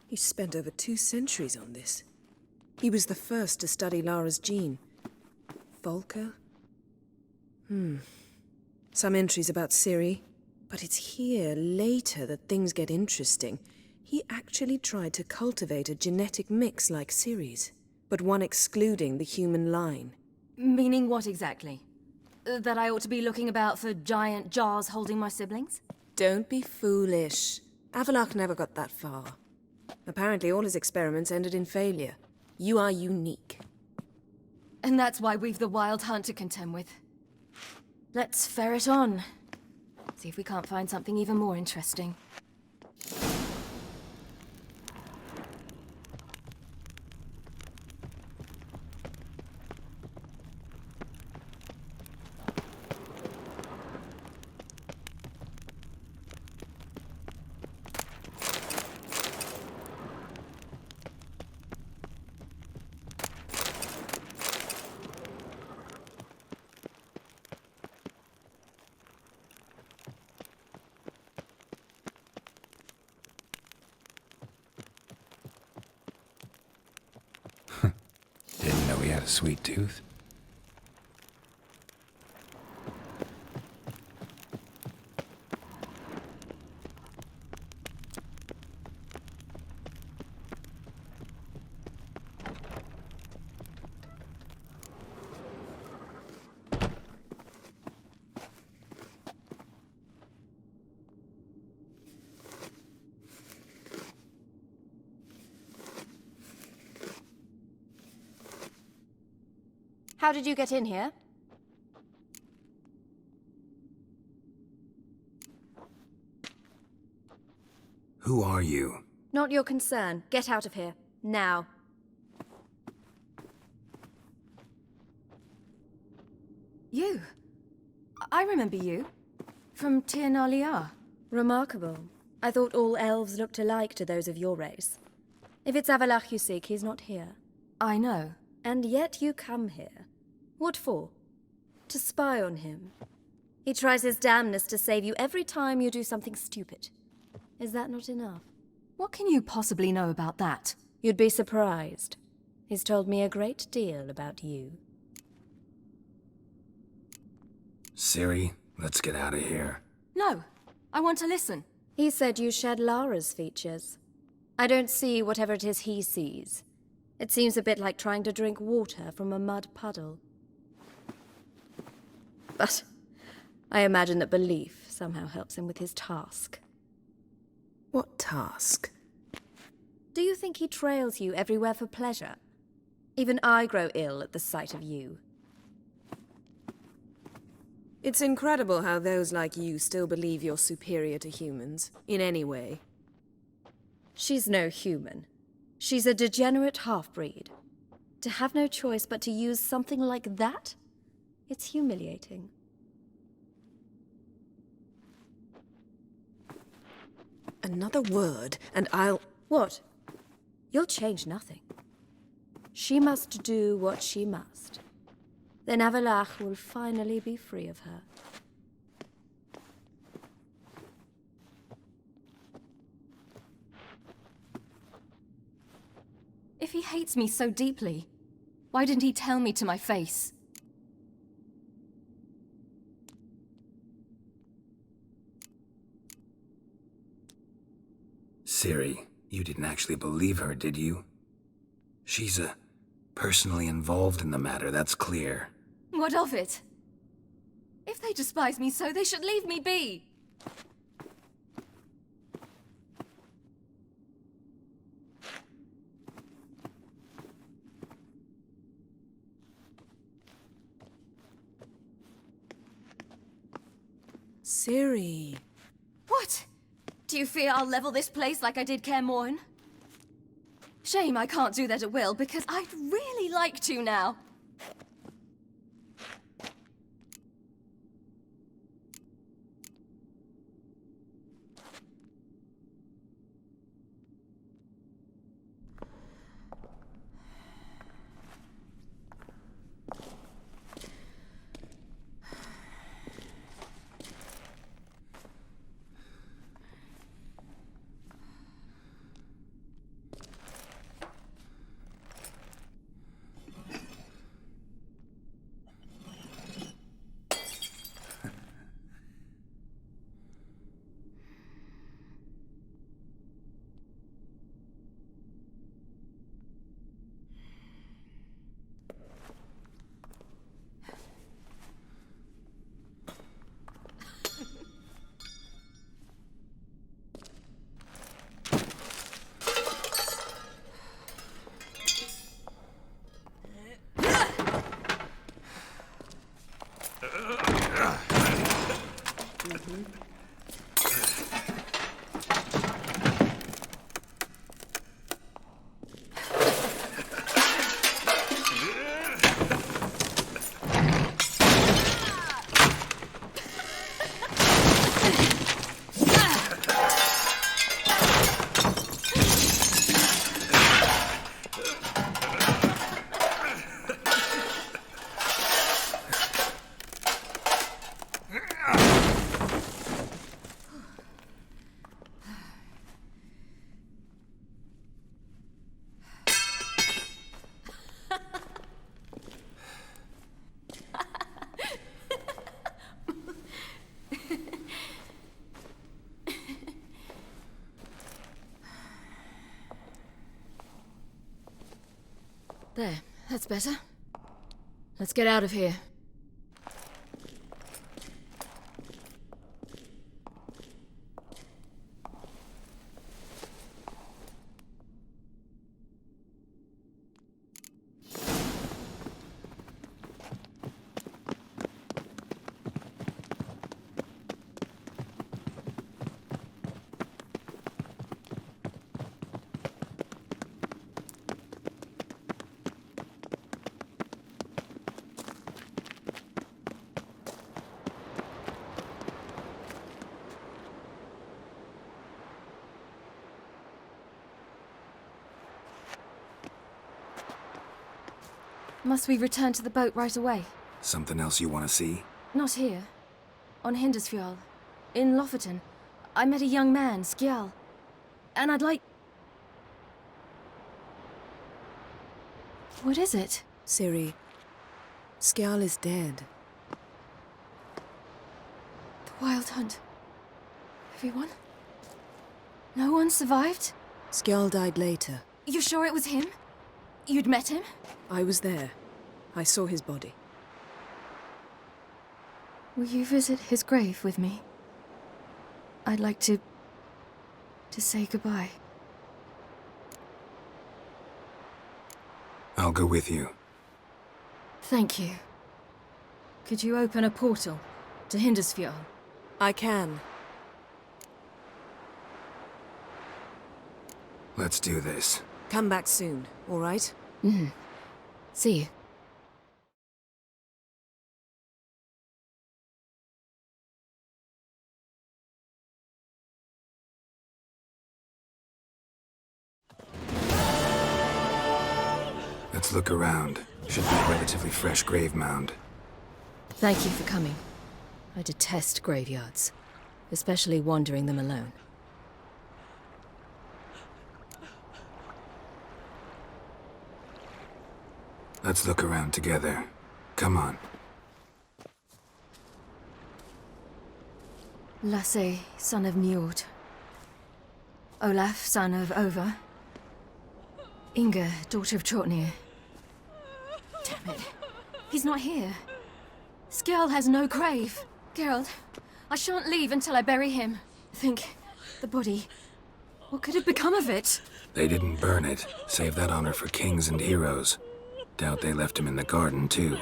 He spent over 2 centuries on this. He was the first to study Lara's gene. Volker? Some entries about Ciri. But it's here, later, that things get interesting. He actually tried to cultivate a genetic mix like Ciri's, but one excluding the human line. Meaning what exactly? That I ought to be looking about for giant jars holding my siblings? Don't be foolish. Avallac'h never got that far. Apparently all his experiments ended in failure. You are unique. And that's why we've the Wild Hunt to contend with. Let's ferret on. See if we can't find something even more interesting. Didn't know he had a sweet tooth. How did you get in here? Who are you? Not your concern. Get out of here. Now. You. I remember you. From TehnicalGaming. Remarkable. I thought all elves looked alike to those of your race. If it's Avallac'h you seek, he's not here. I know. And yet you come here. What for? To spy on him. He tries his damnedest to save you every time you do something stupid. Is that not enough? What can you possibly know about that? You'd be surprised. He's told me a great deal about you. Ciri, let's get out of here. No, I want to listen. He said you shared Lara's features. I don't see whatever it is he sees. It seems a bit like trying to drink water from a mud puddle. But I imagine that belief somehow helps him with his task. What task? Do you think he trails you everywhere for pleasure? Even I grow ill at the sight of you. It's incredible how those like you still believe you're superior to humans, in any way. She's no human. She's a degenerate half-breed. To have no choice but to use something like that? It's humiliating. Another word, and I'll... What? You'll change nothing. She must do what she must. Then Avallac'h will finally be free of her. If he hates me so deeply, Why didn't he tell me to my face? Ciri, you didn't actually believe her, did you? She's, personally involved in the matter, that's clear. What of it? If they despise me so, they should leave me be. Ciri. What? Do you fear I'll level this place like I did Kaer Morhen? Shame I can't do that at will, because I'd really like to now. There, that's better. Let's get out of here. Must we return to the boat right away? Something else you want to see? Not here. On Hindersfjall. In Lofoten. I met a young man, Skjal. And I'd like... What is it? Ciri. Skjal is dead. The Wild Hunt. Everyone? No one survived? Skjal died later. You sure it was him? You'd met him? I was there. I saw his body. Will you visit his grave with me? I'd like to say goodbye. I'll go with you. Thank you. Could you open a portal to Hindersfjall? I can. Let's do this. Come back soon, all right? Mm-hmm. See you. Let's look around. Should be a relatively fresh grave mound. Thank you for coming. I detest graveyards, especially wandering them alone. Let's look around together. Come on. Lasse, son of Njord. Olaf, son of Over. Inga, daughter of Trotnir. Damn it. He's not here. Skjall has no grave. Geralt, I shan't leave until I bury him. Think, the body. What could have become of it? They didn't burn it. Save that honor for kings and heroes. Doubt they left him in the garden, too.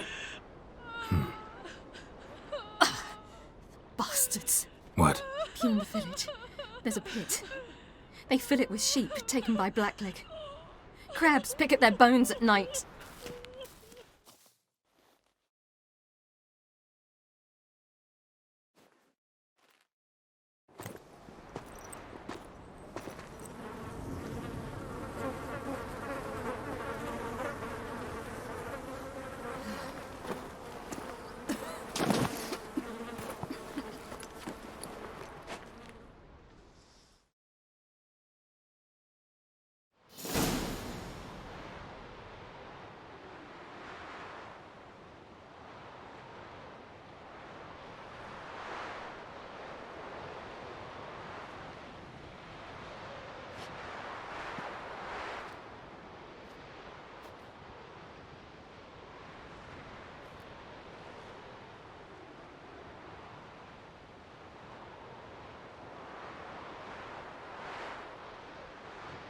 Bastards. What? In the village, there's a pit. They fill it with sheep taken by Blackleg. Crabs pick at their bones at night.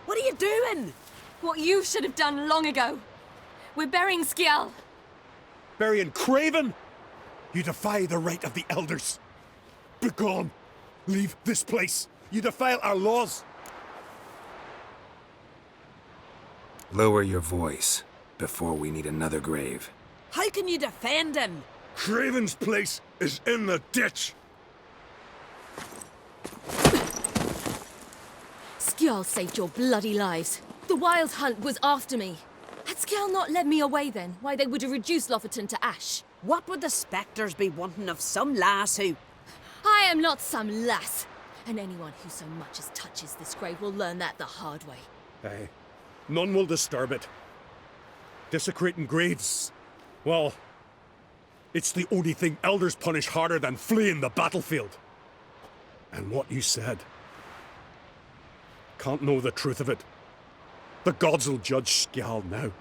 What are you doing? What you should have done long ago. We're burying Skjall. Burying Craven? You defy the right of the elders. Begone. Leave this place. You defile our laws. Lower your voice before we need another grave. How can you defend him? Craven's place is in the ditch. Skjall saved your bloody lives. The Wild Hunt was after me. Had Skjall not led me away then, why they would have reduced Lofoten to ash. What would the spectres be wanting of some lass who... I am not some lass. And anyone who so much as touches this grave will learn that the hard way. Aye. None will disturb it. Desecrating graves, well, it's the only thing elders punish harder than fleeing the battlefield. And what you said. Can't know the truth of it. The gods will judge Skjall now.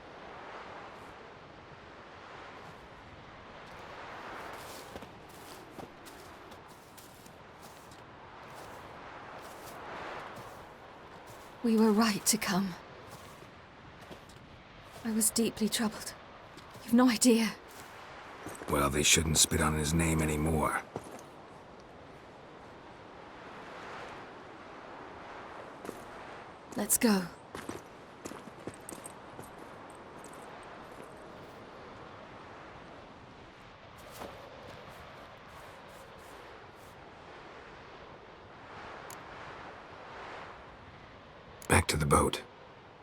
We were right to come. I was deeply troubled. You've no idea. Well, they shouldn't spit on his name anymore. Let's go. Back to the boat.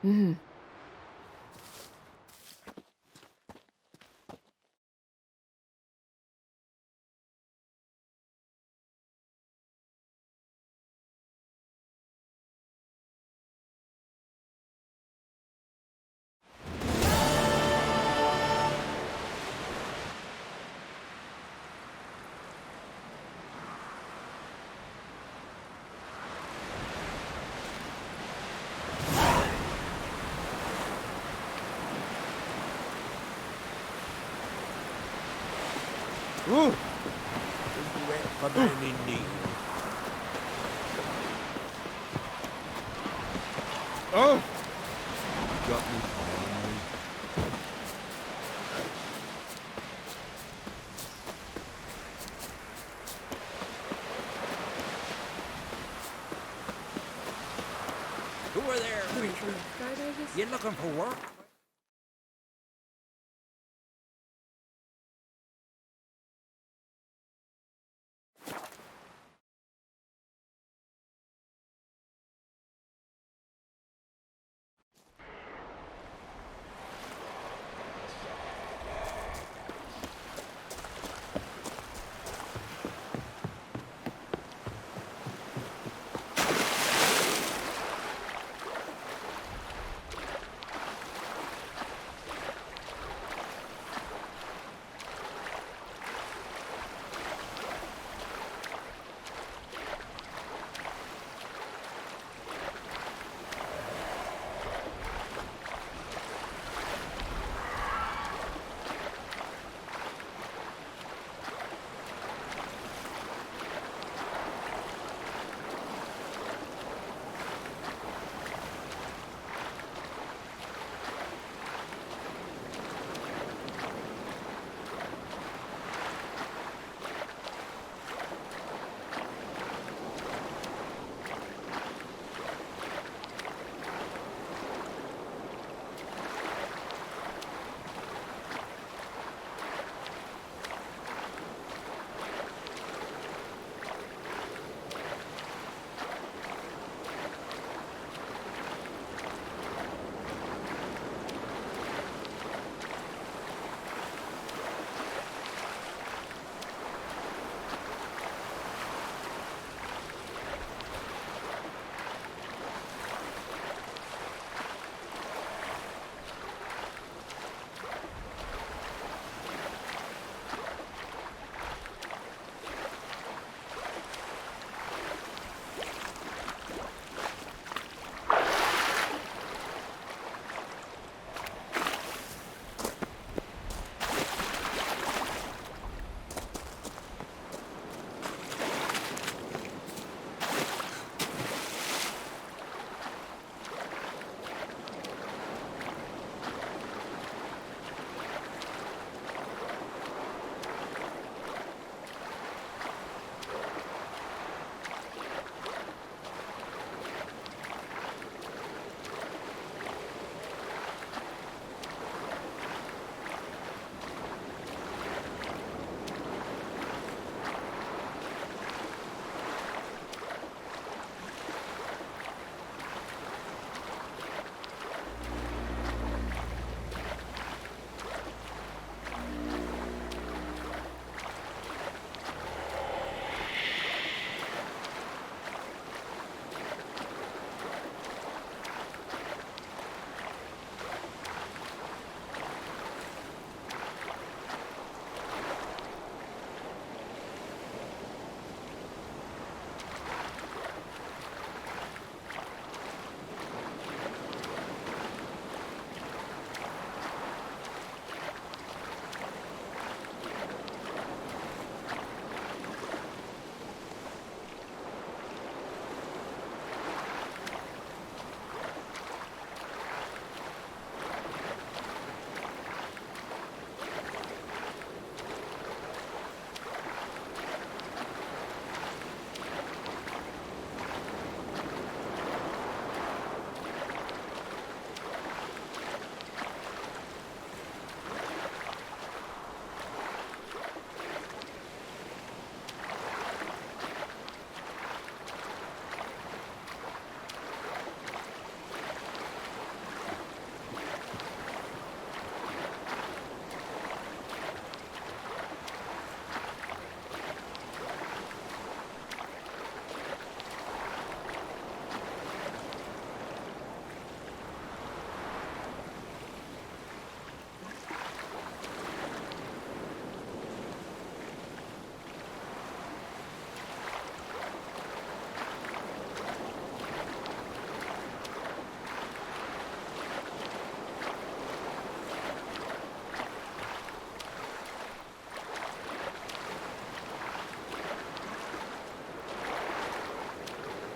Mm-hmm. Ooh. Oh! Got me. Who are there, creature? You looking for work?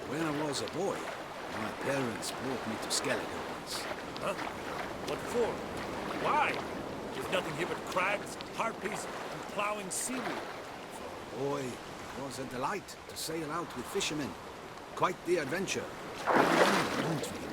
When I was a boy, my parents brought me to Skellige once. Huh? What for? Why? There's nothing here but crags, harpies, and plowing seaweed. Boy, it was a delight to sail out with fishermen. Quite the adventure. Don't we?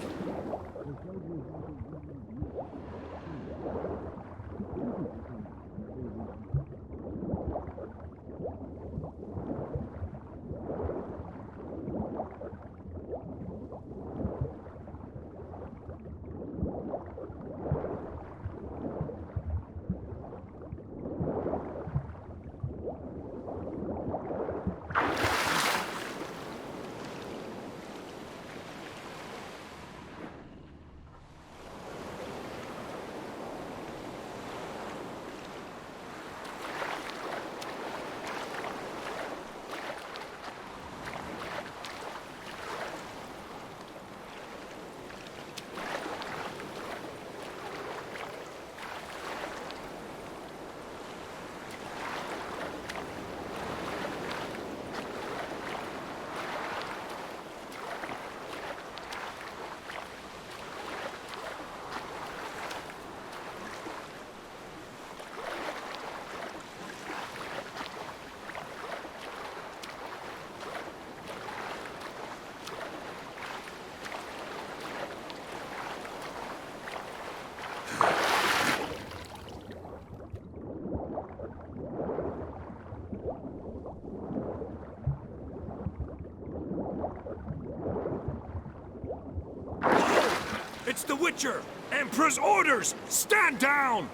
It's the Witcher! Emperor's orders! Stand down!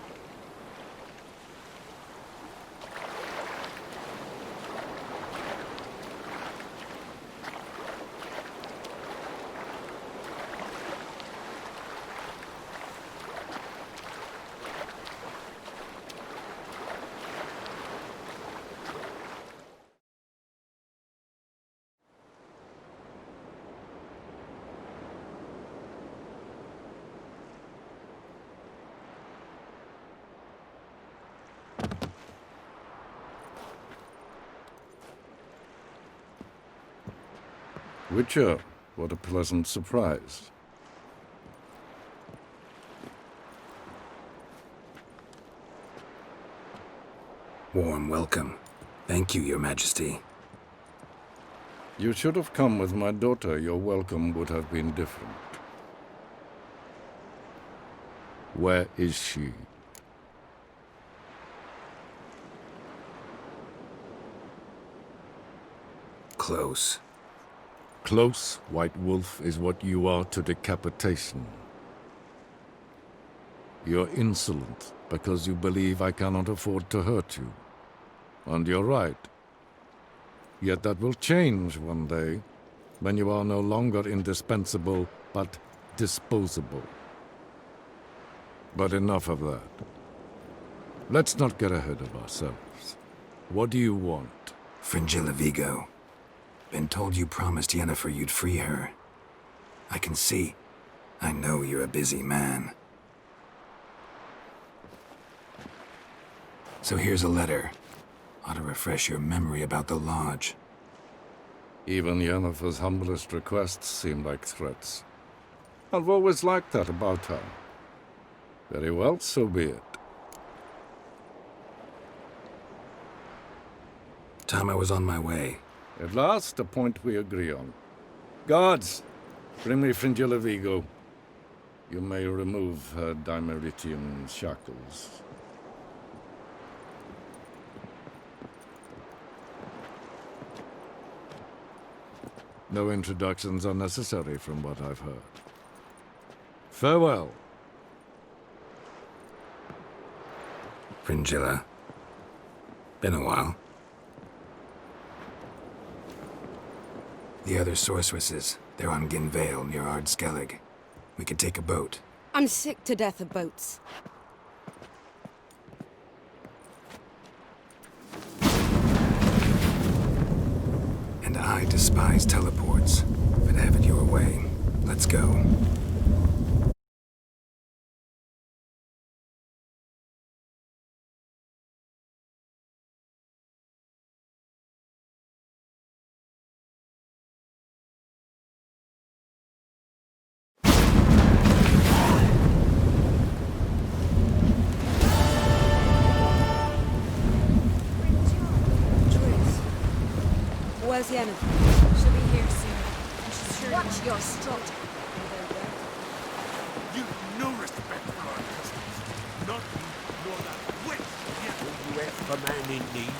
Witcher, what a pleasant surprise. Warm welcome. Thank you, Your Majesty. You should have come with my daughter. Your welcome would have been different. Where is she? Close. Close, White Wolf, is what you are to decapitation. You're insolent because you believe I cannot afford to hurt you. And you're right. Yet that will change one day, when you are no longer indispensable, but disposable. But enough of that. Let's not get ahead of ourselves. What do you want? Fringilla Vigo. Been told you promised Yennefer you'd free her. I can see. I know you're a busy man. So here's a letter. Ought to refresh your memory about the Lodge. Even Yennefer's humblest requests seem like threats. I've always liked that about her. Very well, so be it. Time I was on my way. At last, a point we agree on. Guards, bring me Fringilla Vigo. You may remove her Dimeritian shackles. No introductions are necessary from what I've heard. Farewell. Fringilla. Been a while. The other sorceresses, they're on Ginvale near Ard-Skellig. We could take a boat. I'm sick to death of boats. And I despise teleports, but have it your way. Let's go. Where's Yenna? She'll be here soon. And she's sure. Watch your strut. You've no respect for our customs. Not you, nor that witch. Will you help a man in need?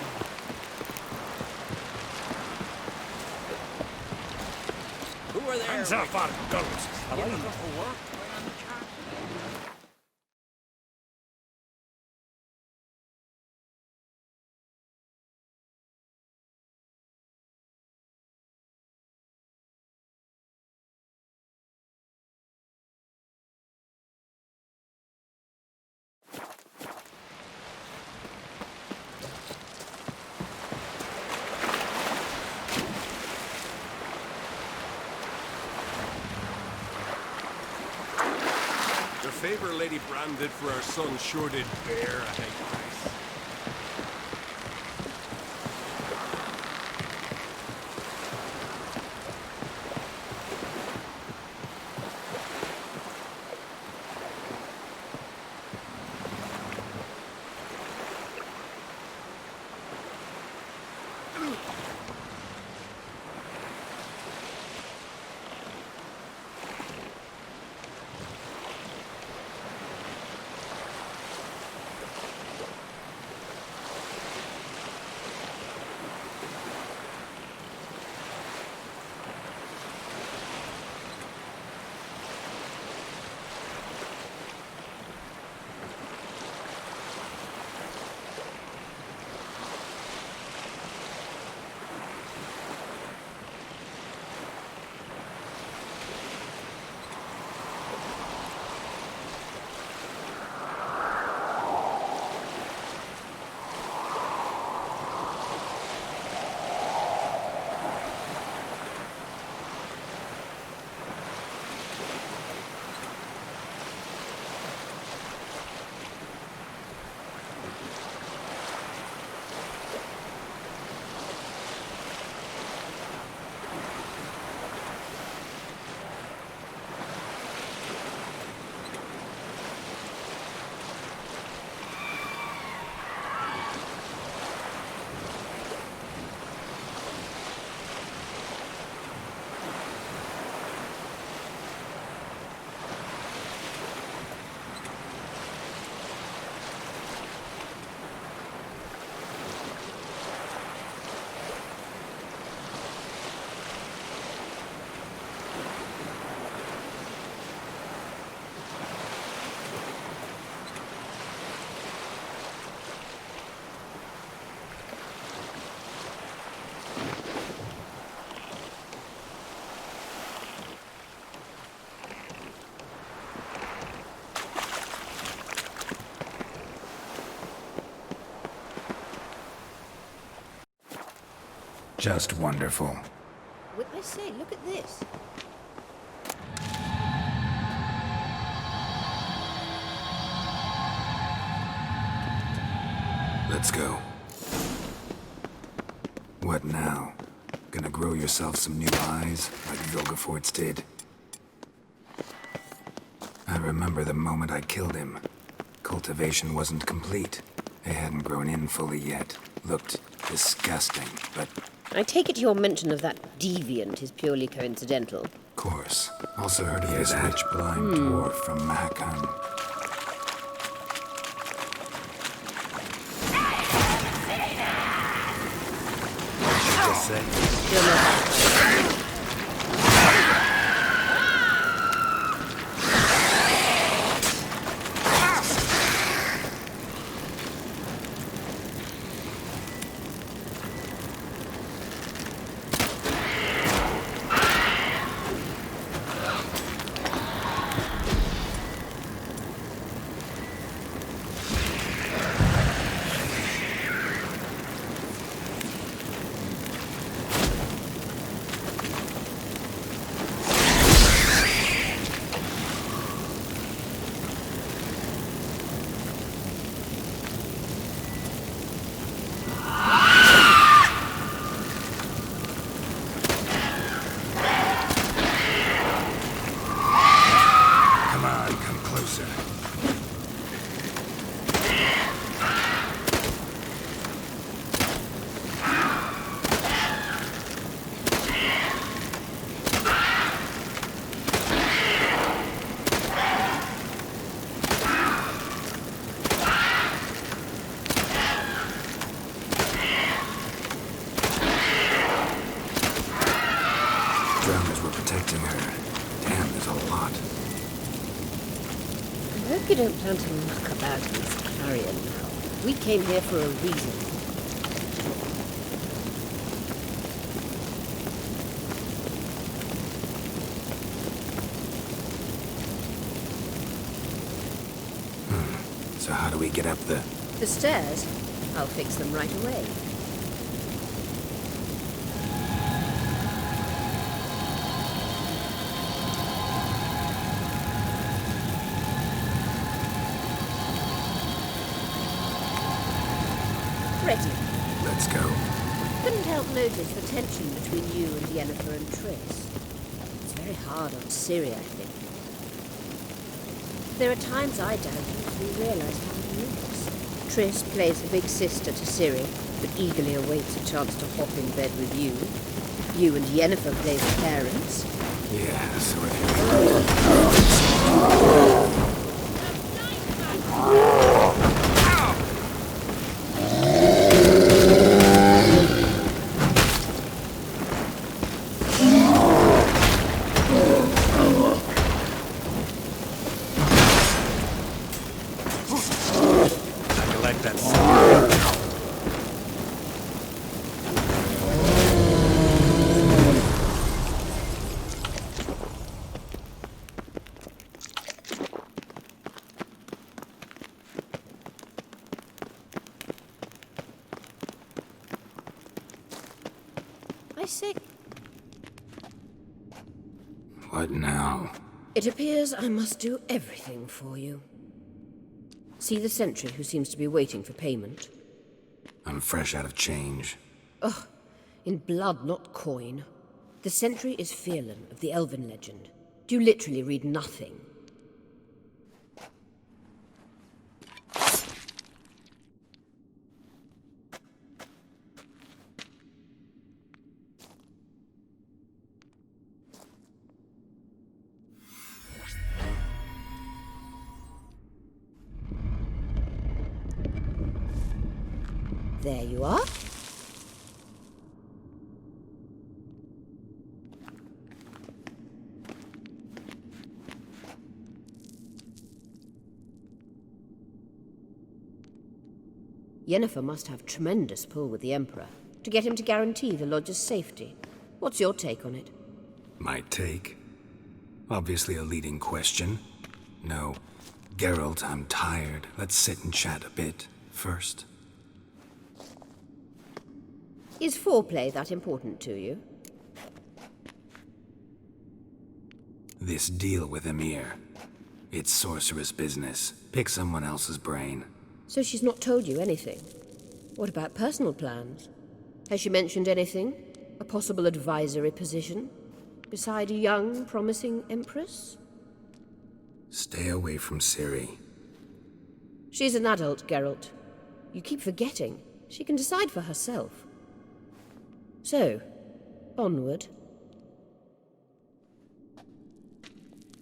Who are there? Hands off our guns. You looking for work? The favor Lady Bran did for our son sure did bear a high price. Just wonderful. I say, look at this. Let's go. What now? Gonna grow yourself some new eyes, like Vilgefortz did? I remember the moment I killed him. Cultivation wasn't complete. They hadn't grown in fully yet. Looked disgusting, but... I take it your mention of that deviant is purely coincidental. Of course. Also heard he is a rich blind dwarf from Mahakan. What did you just say? You're not... protecting her. Damn, there's a lot. I hope you don't plan to muck about in this carrion now. We came here for a reason. So how do we get up the... The stairs? I'll fix them right away. Ready. Let's go. Couldn't help notice the tension between you and Yennefer and Triss. It's very hard on Ciri, I think. There are times I doubt if we realise how it is. Triss plays the big sister to Ciri, but eagerly awaits a chance to hop in bed with you. You and Yennefer play the parents. Yeah, so if you... What now? It appears I must do everything for you. See the sentry who seems to be waiting for payment? I'm fresh out of change. Ugh, in blood, not coin. The sentry is Firlan of the Elven legend. Do you literally read nothing? There you are. Yennefer must have tremendous pull with the Emperor to get him to guarantee the Lodge's safety. What's your take on it? My take? Obviously a leading question. No. Geralt, I'm tired. Let's sit and chat a bit first. Is foreplay that important to you? This deal with Emir. It's sorceress business. Pick someone else's brain. So she's not told you anything? What about personal plans? Has she mentioned anything? A possible advisory position? Beside a young, promising Empress? Stay away from Ciri. She's an adult, Geralt. You keep forgetting. She can decide for herself. So, onward.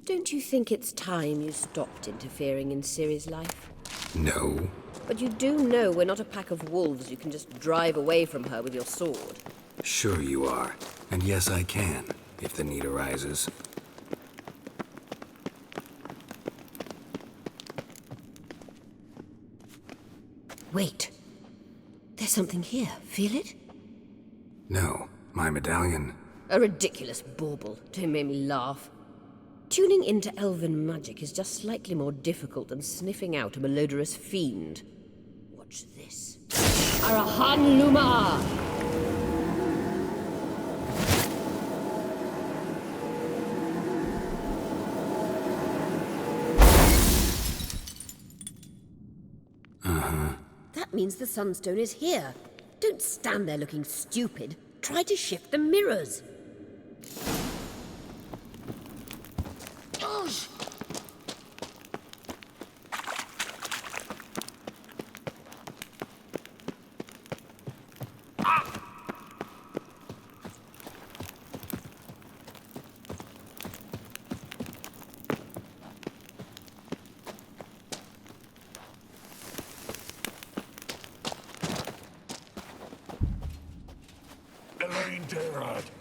Don't you think it's time you stopped interfering in Ciri's life? No. But you do know we're not a pack of wolves you can just drive away from her with your sword. Sure you are. And yes, I can, if the need arises. Wait. There's something here. Feel it? No. My medallion. A ridiculous bauble. Don't make me laugh. Tuning into elven magic is just slightly more difficult than sniffing out a malodorous fiend. Watch this. Arahan Luma! That means the Sunstone is here. Don't stand there looking stupid. Try to shift the mirrors.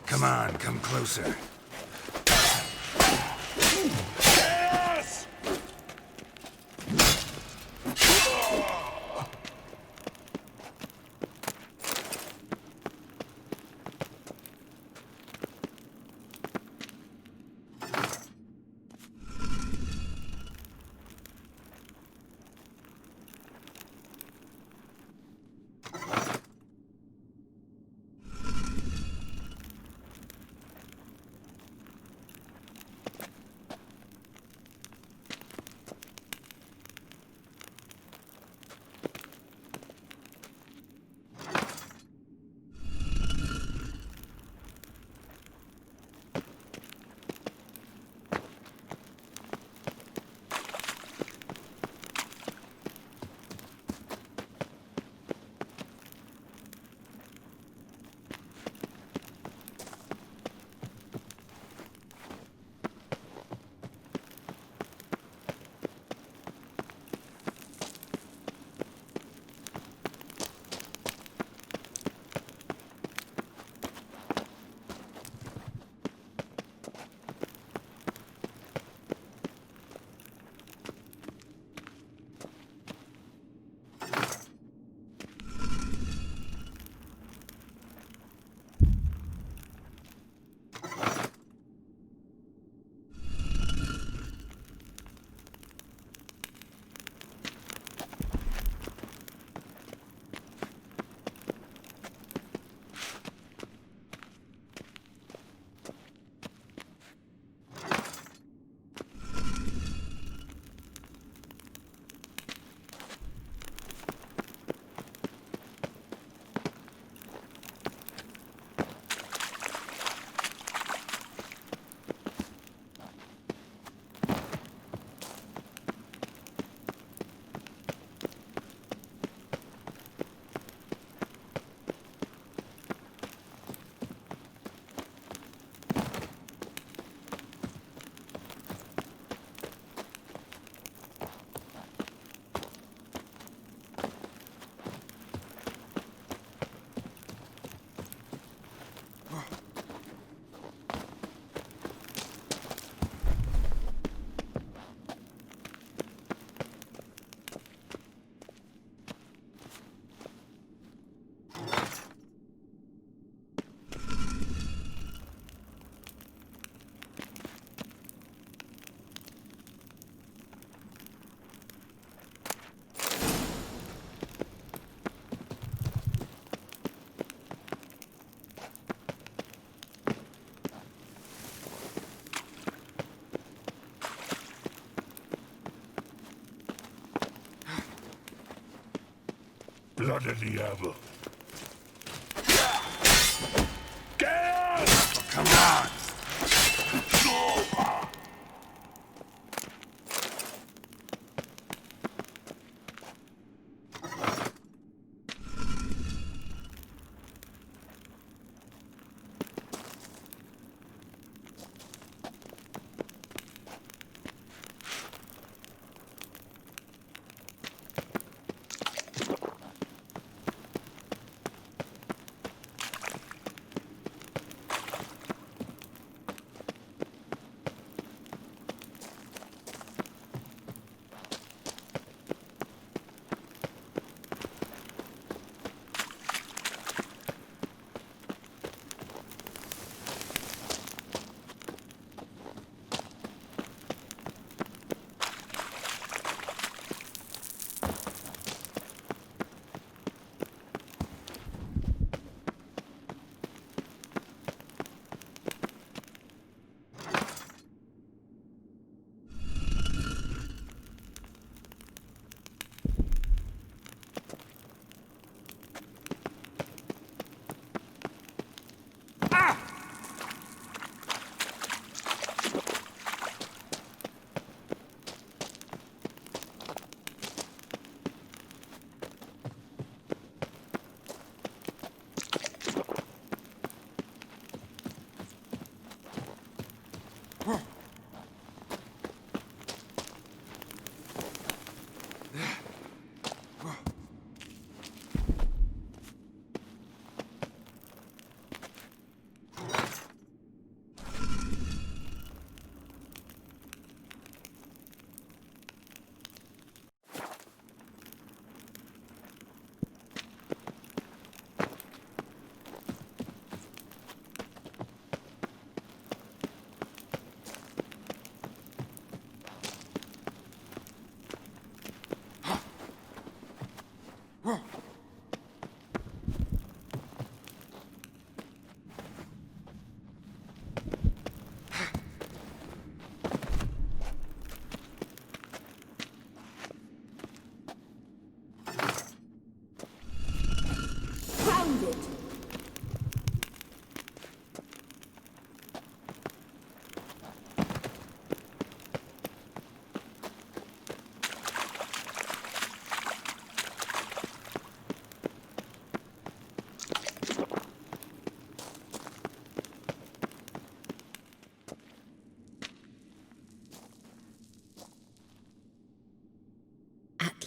Come on, come closer. Chaos! Blood of the Diablo. Chaos! Come on!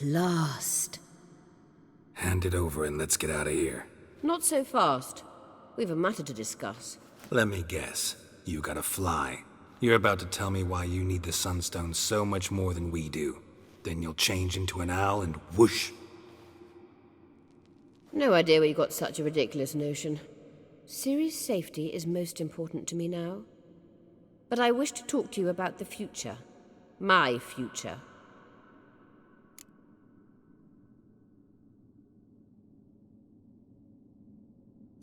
At last. Hand it over and let's get out of here. Not so fast. We've a matter to discuss. Let me guess. You gotta fly. You're about to tell me why you need the Sunstone so much more than we do. Then you'll change into an owl and whoosh. No idea where you got such a ridiculous notion. Ciri's safety is most important to me now. But I wish to talk to you about the future. My future.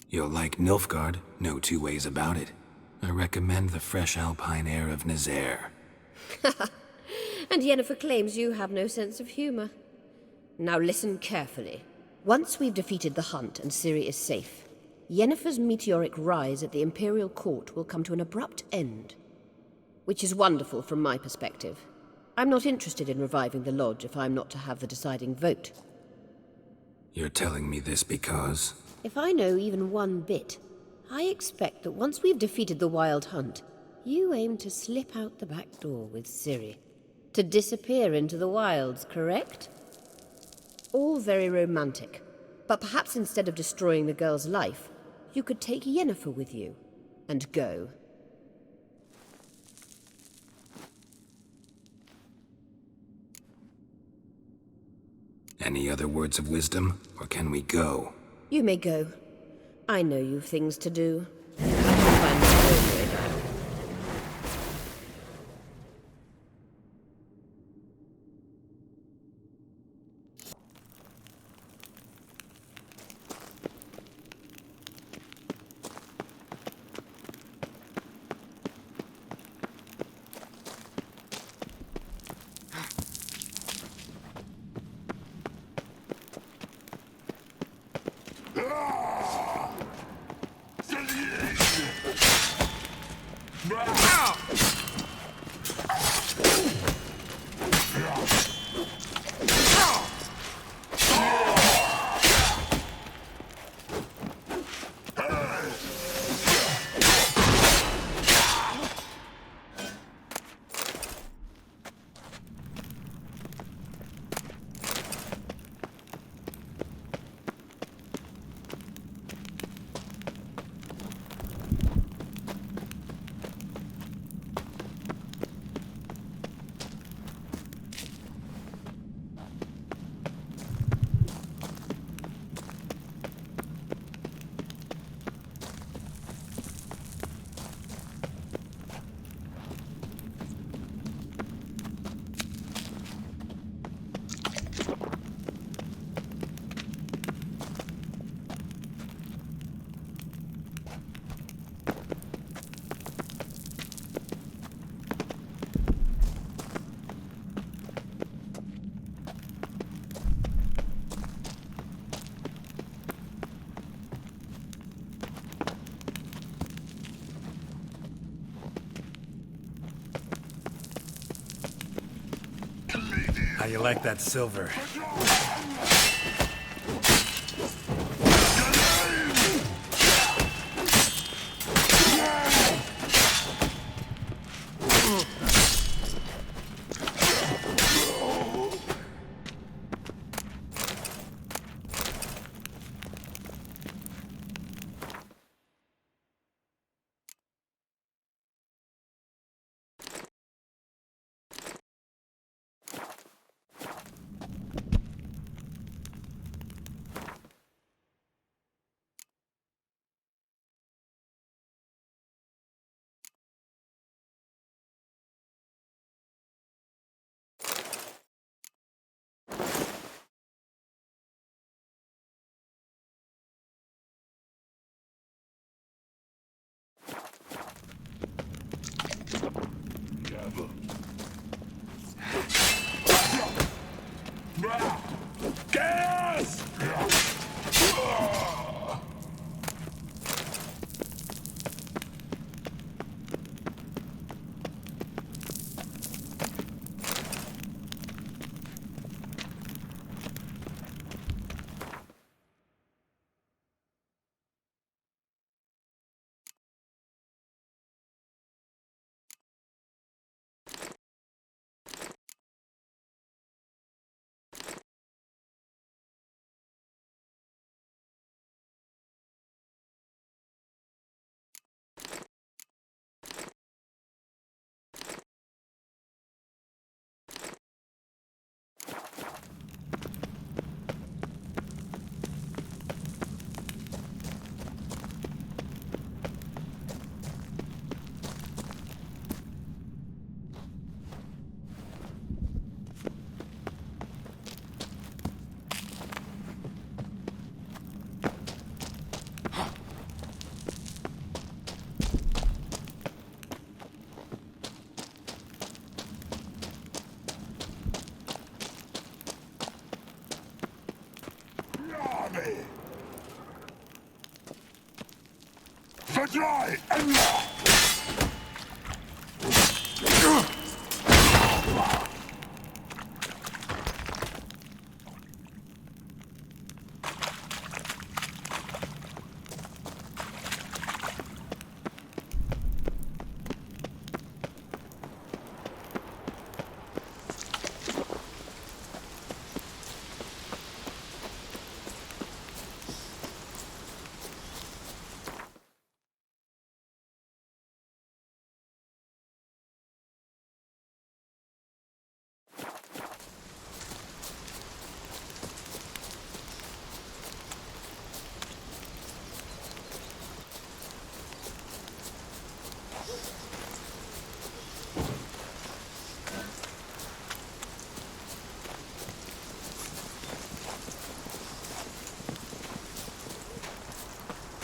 You'll like Nilfgaard, no two ways about it. I recommend the fresh alpine air of Nazaire. And Yennefer claims you have no sense of humor. Now listen carefully. Once we've defeated the hunt and Ciri is safe, Yennefer's meteoric rise at the Imperial Court will come to an abrupt end. Which is wonderful from my perspective. I'm not interested in reviving the Lodge if I'm not to have the deciding vote. You're telling me this because... If I know even one bit, I expect that once we've defeated the Wild Hunt, you aim to slip out the back door with Ciri. To disappear into the wilds, correct? All very romantic. But perhaps instead of destroying the girl's life, you could take Yennefer with you and go. Any other words of wisdom, or can we go? You may go. I know you've things to do. I can find my own way back. How you like that silver?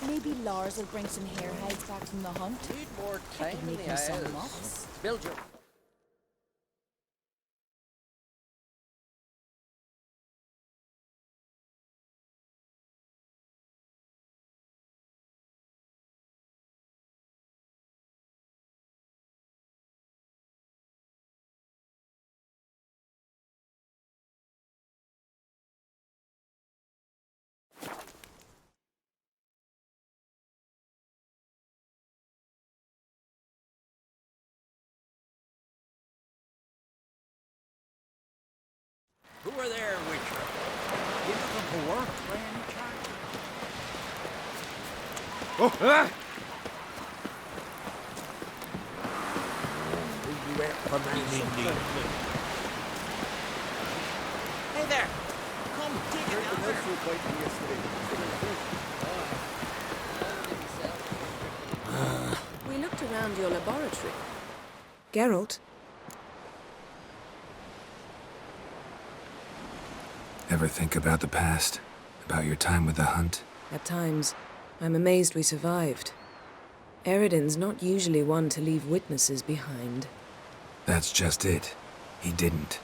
Maybe Lars will bring some hare hides back from the hunt. Need more I time could in make the him some Isles. muffs. Build your... Who are there, Witcher? You looking for work by any chance? Oh, ah! You went for me, Hey there! Come dig it out there. We looked around your laboratory. Geralt? Ever think about the past? About your time with the hunt? At times, I'm amazed we survived. Eridan's not usually one to leave witnesses behind. That's just it. He didn't.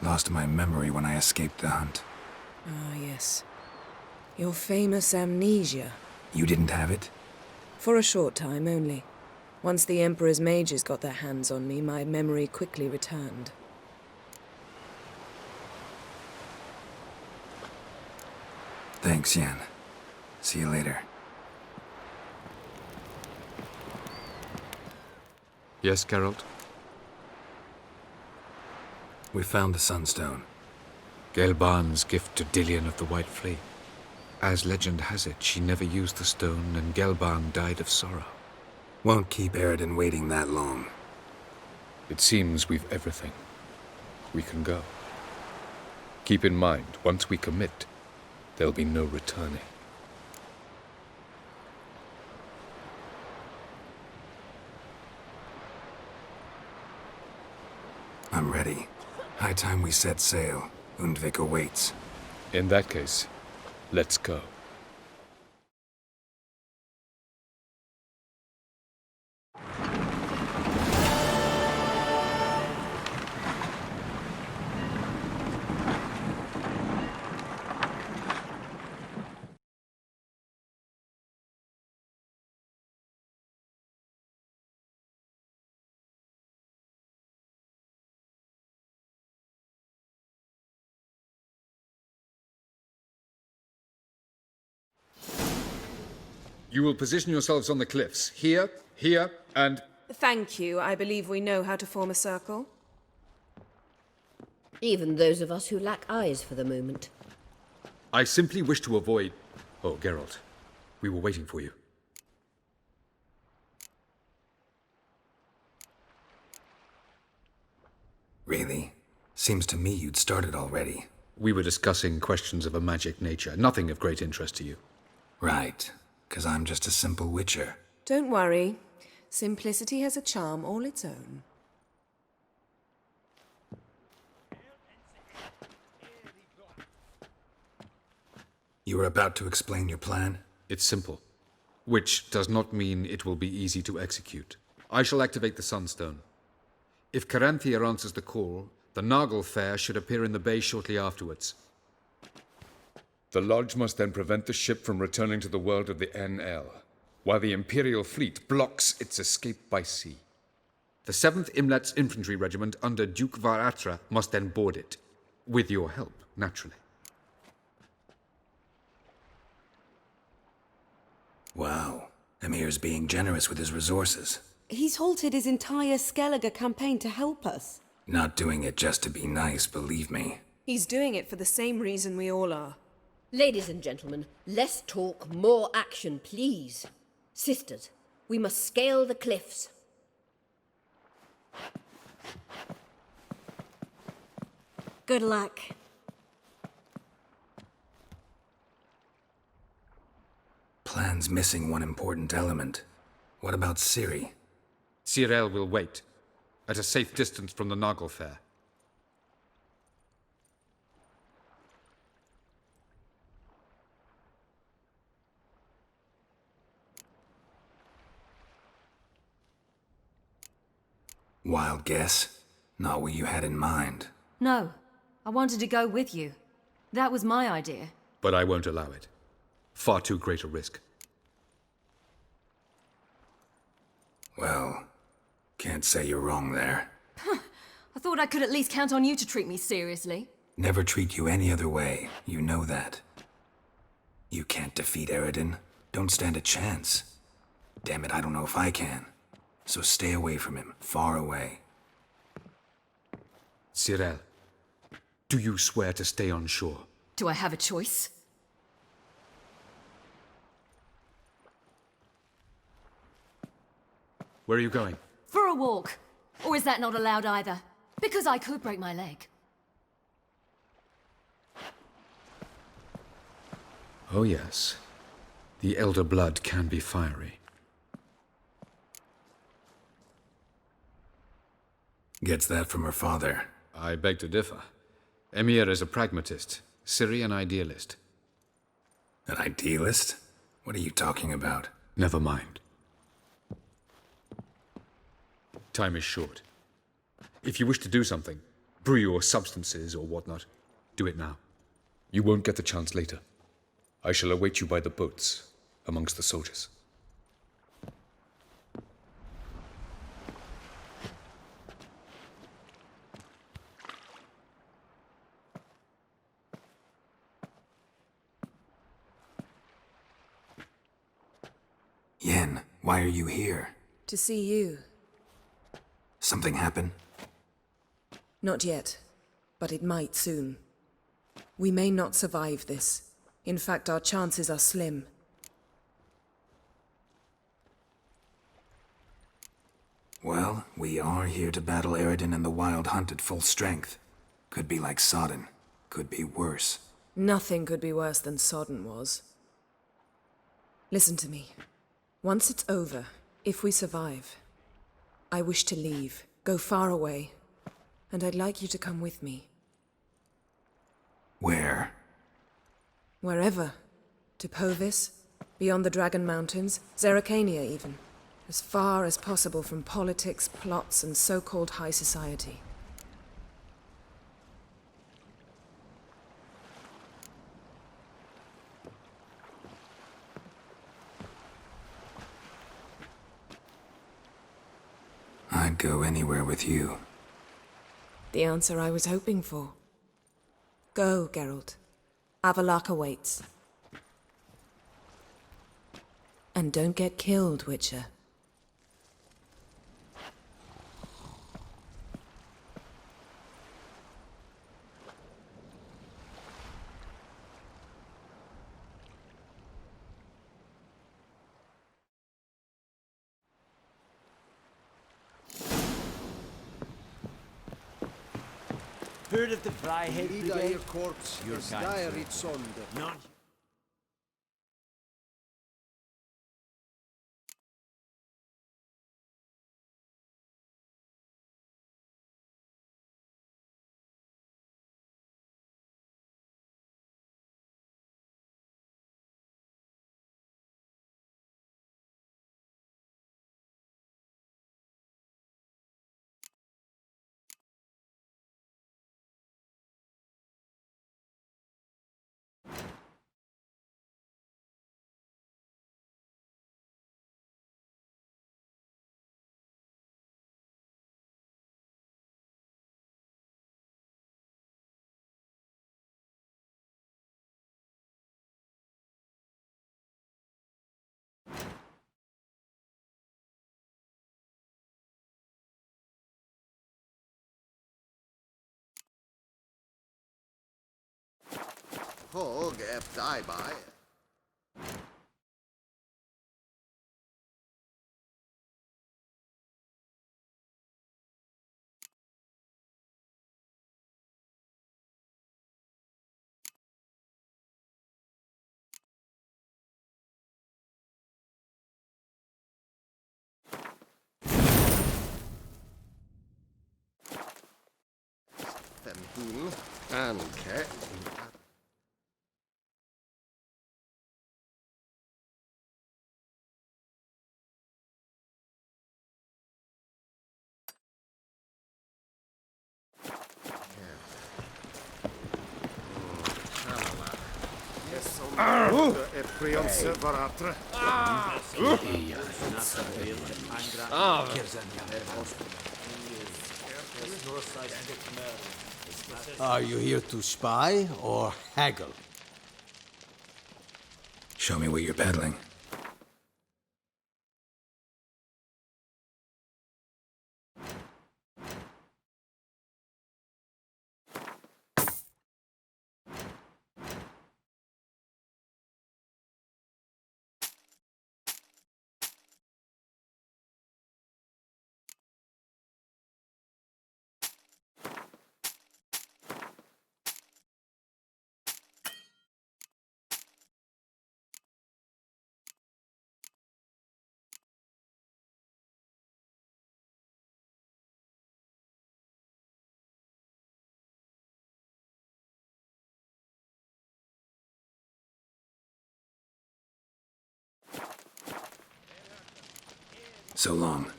Lost my memory when I escaped the hunt. Ah, yes. Your famous amnesia. You didn't have it? For a short time only. Once the Emperor's mages got their hands on me, my memory quickly returned. Thanks, Yen. See you later. Yes, Geralt? We found the Sunstone. Gelban's gift to Dillion of the White Flea. As legend has it, she never used the stone, and Gelban died of sorrow. Won't keep Eridan waiting that long. It seems we've everything. We can go. Keep in mind, once we commit, there'll be no returning. I'm ready. High time we set sail. Undvik awaits. In that case, let's go. You will position yourselves on the cliffs. Here, here, and... Thank you. I believe we know how to form a circle. Even those of us who lack eyes for the moment. I simply wish to avoid... Oh, Geralt. We were waiting for you. Really? Seems to me you'd started already. We were discussing questions of a magic nature, nothing of great interest to you. Right. 'Cause I'm just a simple witcher. Don't worry. Simplicity has a charm all its own. You were about to explain your plan? It's simple. Which does not mean it will be easy to execute. I shall activate the Sunstone. If Caranthia answers the call, the Nargle Fair should appear in the bay shortly afterwards. The Lodge must then prevent the ship from returning to the world of the NL. while the Imperial fleet blocks its escape by sea. The 7th Imlet's infantry regiment under Duke Varatra must then board it. With your help, naturally. Wow. Emir's being generous with his resources. He's halted his entire Skellige campaign to help us. Not doing it just to be nice, believe me. He's doing it for the same reason we all are. Ladies and gentlemen, less talk, more action, please. Sisters, we must scale the cliffs. Good luck. Plan's missing one important element. What about Ciri? Cyril will wait, at a safe distance from the Nagelfair. Wild guess? Not what you had in mind. No, I wanted to go with you. That was my idea. But I won't allow it. Far too great a risk. Well, can't say you're wrong there. I thought I could at least count on you to treat me seriously. Never treat you any other way. You know that. You can't defeat Radeon. Don't stand a chance. Damn it, I don't know if I can. So stay away from him. Far away. Cyril, do you swear to stay on shore? Do I have a choice? Where are you going? For a walk. Or is that not allowed either? Because I could break my leg. Oh yes. The elder blood can be fiery. Gets that from her father. I beg to differ. Emir is a pragmatist, Ciri an idealist. An idealist? What are you talking about? Never mind. Time is short. If you wish to do something, brew your substances or whatnot, do it now. You won't get the chance later. I shall await you by the boats, amongst the soldiers. Yen, why are you here? To see you. Something happen? Not yet, but it might soon. We may not survive this. In fact, our chances are slim. Well, we are here to battle Radeon and the Wild Hunt at full strength. Could be like Sodden. Could be worse. Nothing could be worse than Sodden was. Listen to me. Once it's over, if we survive, I wish to leave, go far away, and I'd like you to come with me. Where? Wherever. To Povis, beyond the Dragon Mountains, Zeracania even. As far as possible from politics, plots, and so-called high society. I'd go anywhere with you. The answer I was hoping for. Go, Geralt. Avalok awaits. And don't get killed, Witcher. Heard of the Fryhead Brigade? corpse, Your kind, diary sir. sonder. None. Hog ef die by. Fem him and cat. Are you here to spy or haggle? Show me what you're peddling. So long.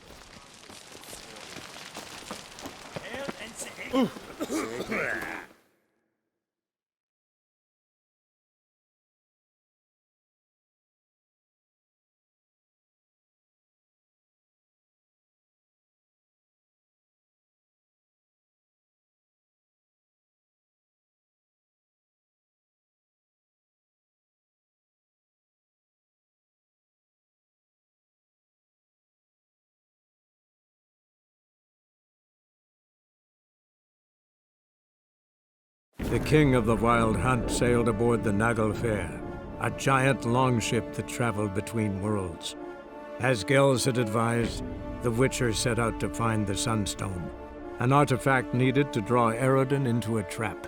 The king of the Wild Hunt sailed aboard the Naglfare, a giant longship that traveled between worlds. As Gels had advised, the Witcher set out to find the Sunstone, an artifact needed to draw Radeon into a trap.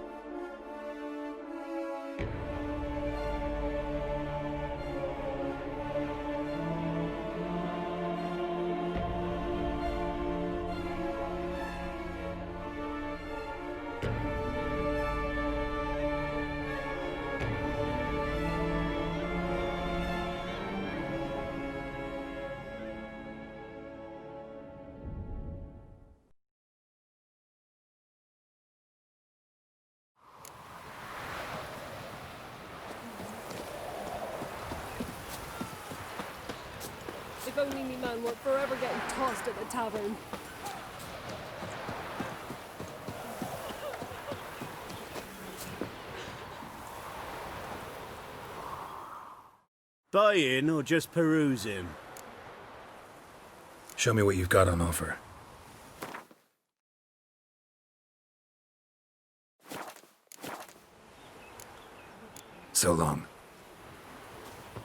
If only me man weren't forever getting tossed at the tavern. Buy-in or just perusing? Show me what you've got on offer. So long.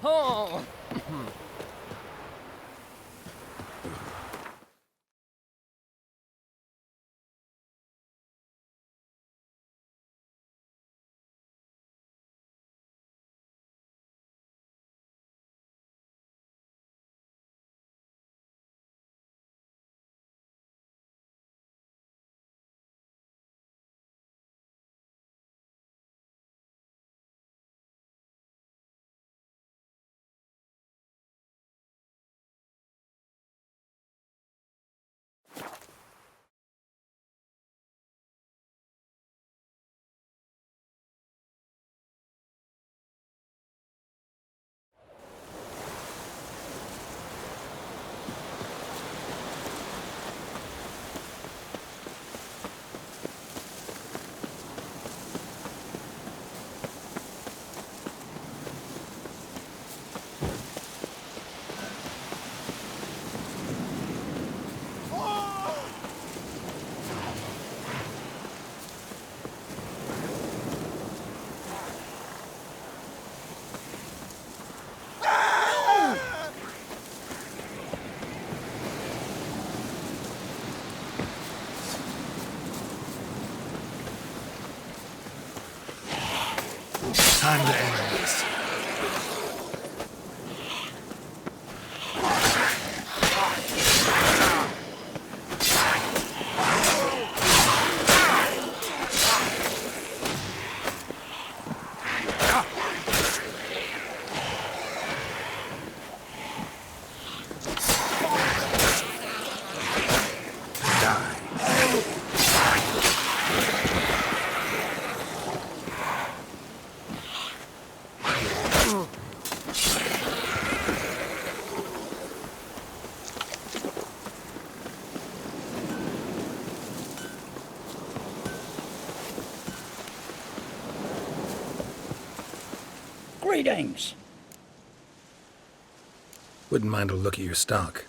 Oh! Time to end this. Greetings. Wouldn't mind a look at your stock.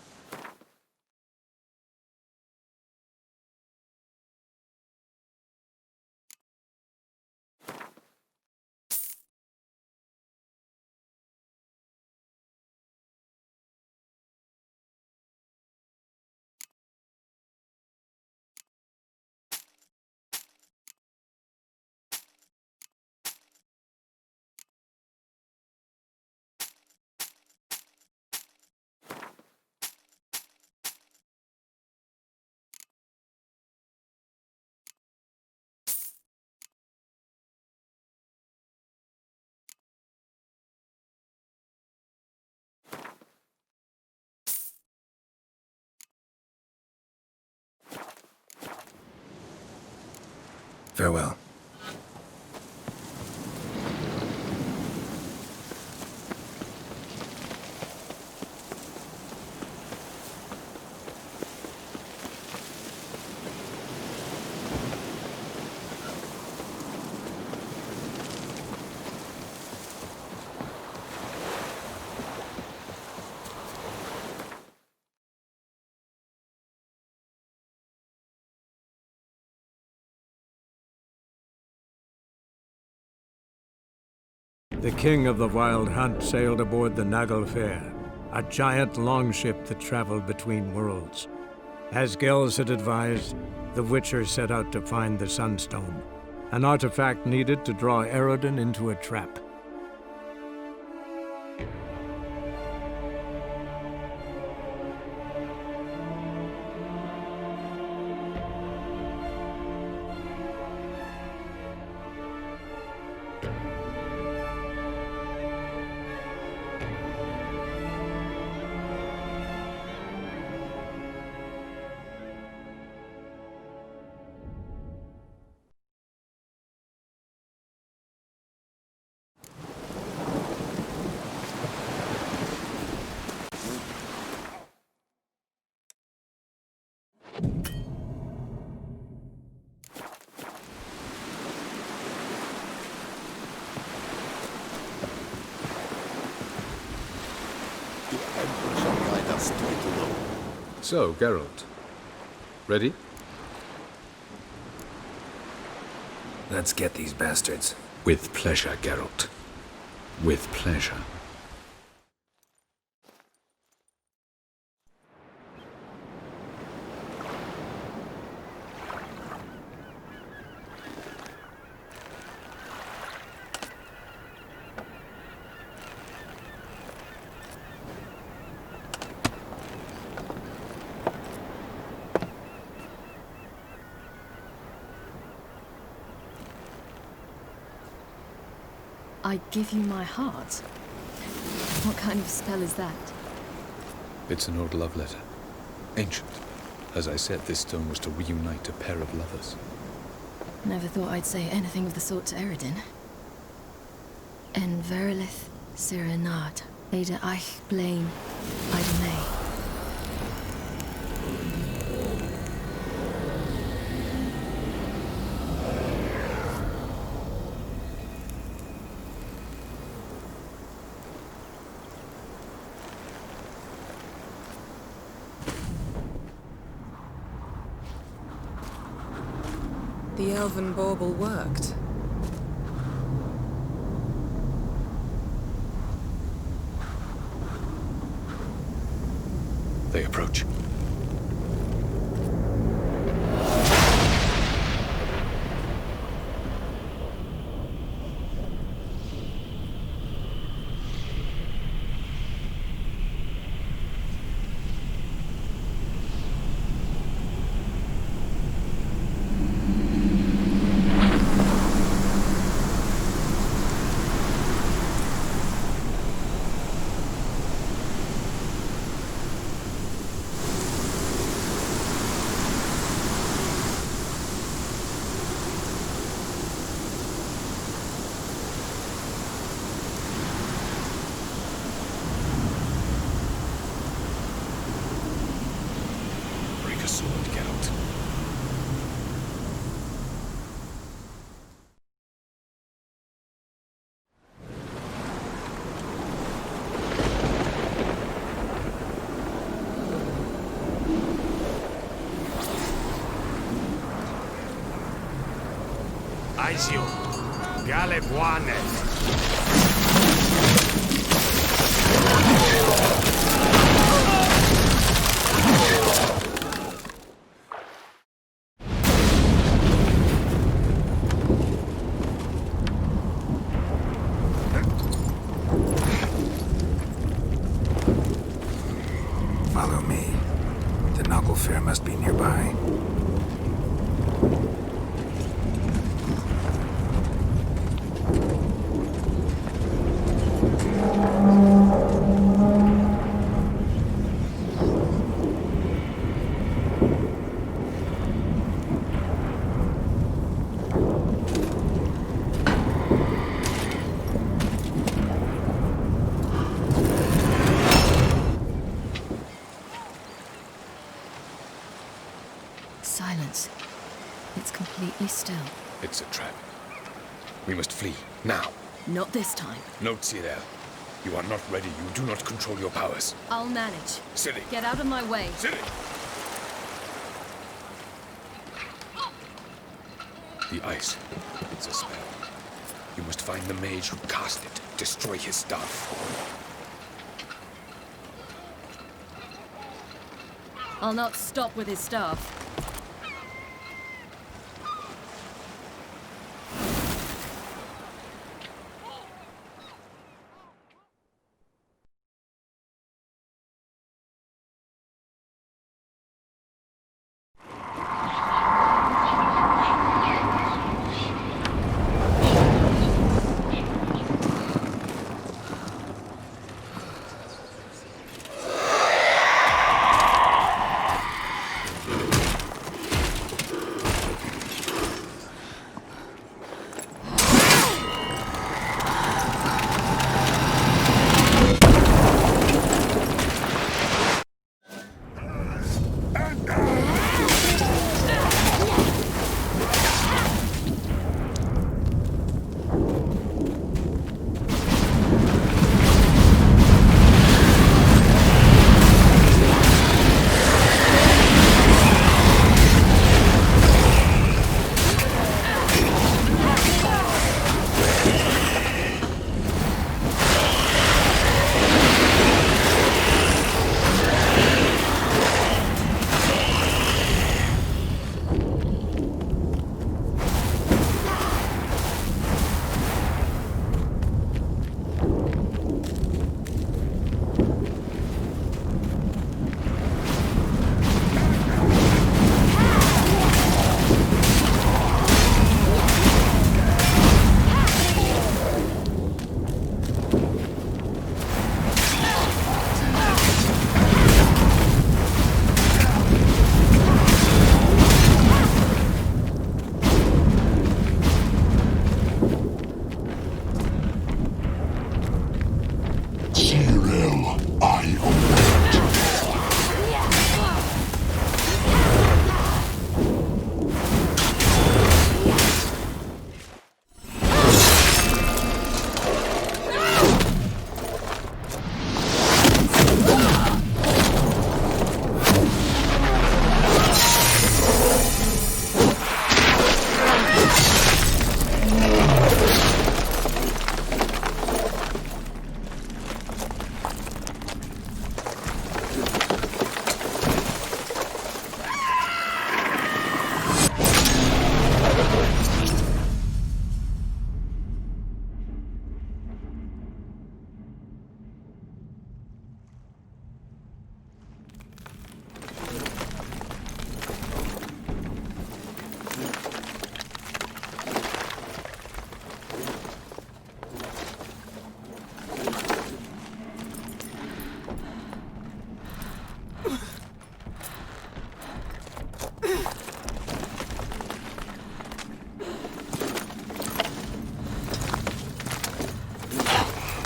Farewell. The king of the Wild Hunt sailed aboard the Naglfare, a giant longship that traveled between worlds. As Gels had advised, the Witcher set out to find the Sunstone, an artifact needed to draw Radeon into a trap. So, Geralt. Ready? Let's get these bastards. With pleasure, Geralt. With pleasure. I give you my heart? What kind of spell is that? It's an old love letter. Ancient. As I said, this stone was to reunite a pair of lovers. Never thought I'd say anything of the sort to Radeon. En verilith serenad, Ada eich blaen, Ida May. The elven bauble worked. They approach. Aizio, Galebuanet. Follow me. The Nagelfair must be nearby. Silence. It's completely still. It's a trap. We must flee, now. Not this time. Note, Ciri. You are not ready. You do not control your powers. I'll manage. Ciri! Get out of my way. Ciri! The ice. It's a spell. You must find the mage who cast it. Destroy his staff. I'll not stop with his staff.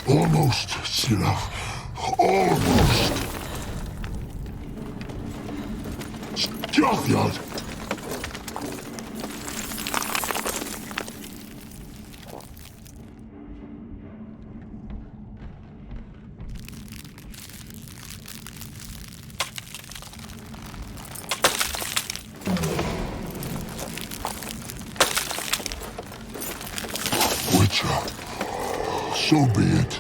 Almost, Ciri. Almost. Stjafjad. creature. So be it.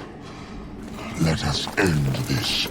Let us end this.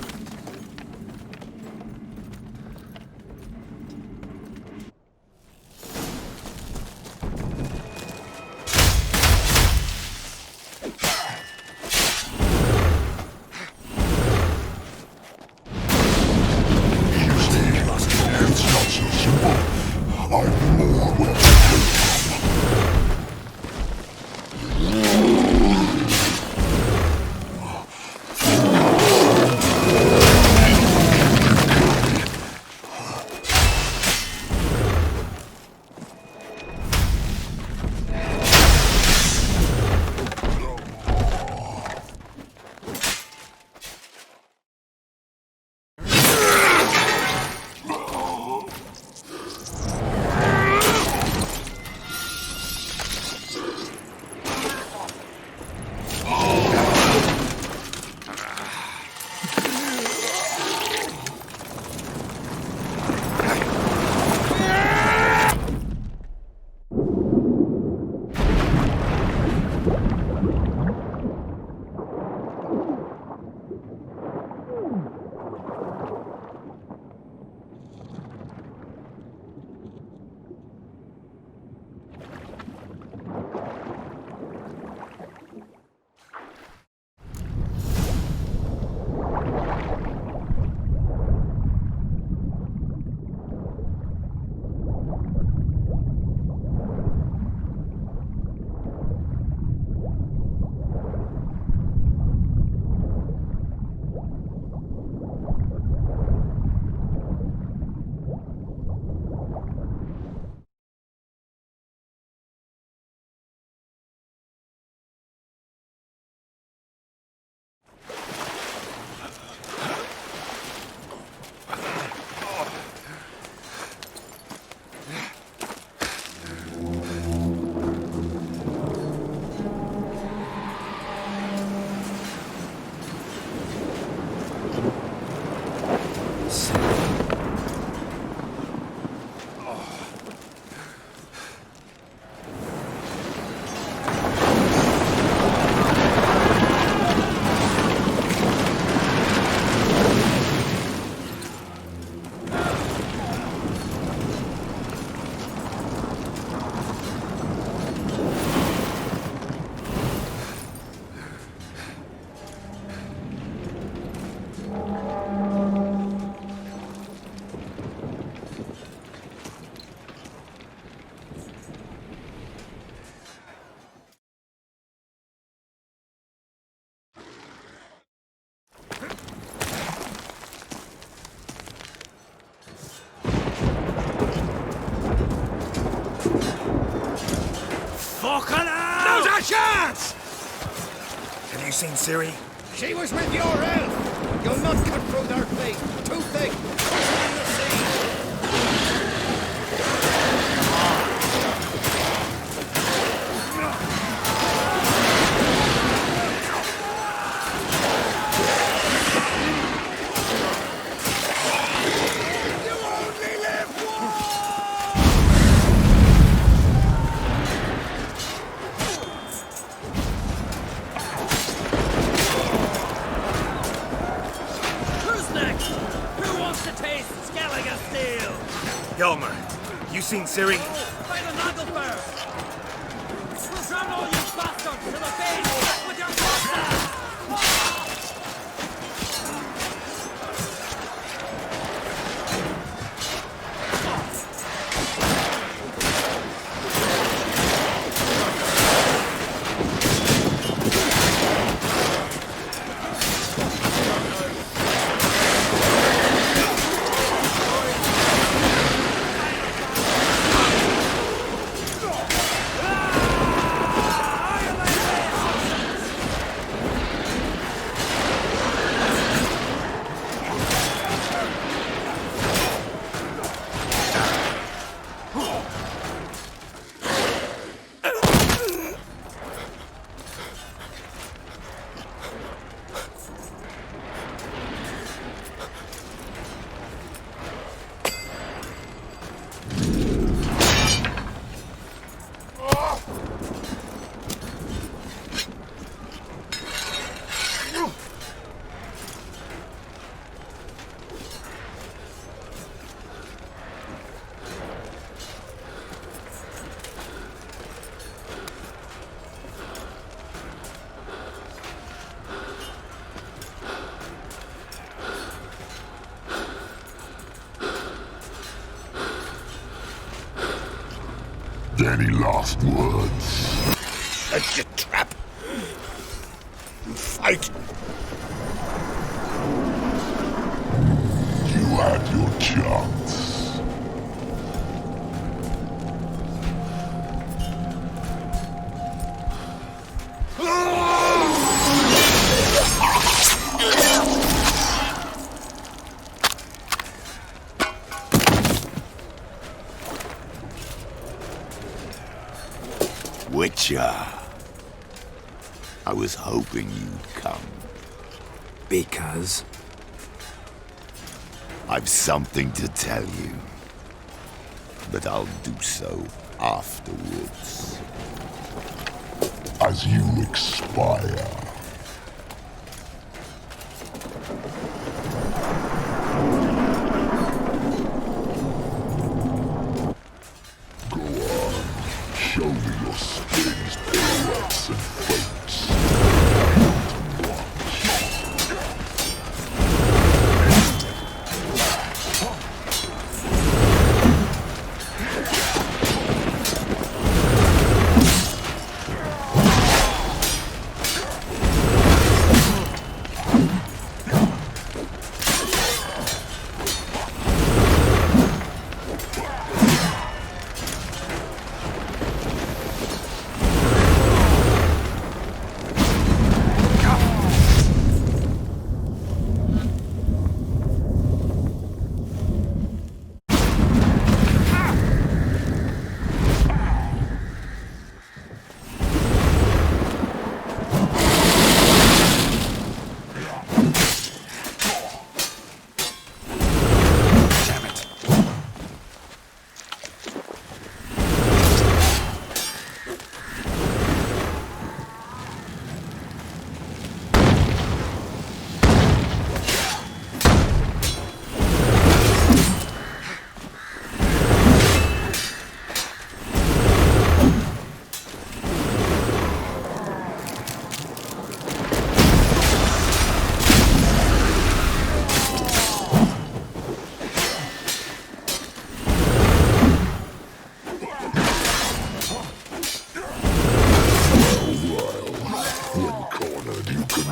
chance! Have you seen Ciri? She was with your elf! You'll not cut through their fleet! Too thick! Push them in the sea! Yelmer, you seen Ciri? By the Nagelfire! We'll drown all you bastards to the base! Back with your monsters! Any last words? Set your trap. Fight. You had your chance. Witcher. I was hoping you'd come. Because? I've something to tell you. But I'll do so afterwards. As you expire. Go on. Show me your spins, pirouettes, and fakes.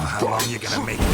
How long you gonna make me?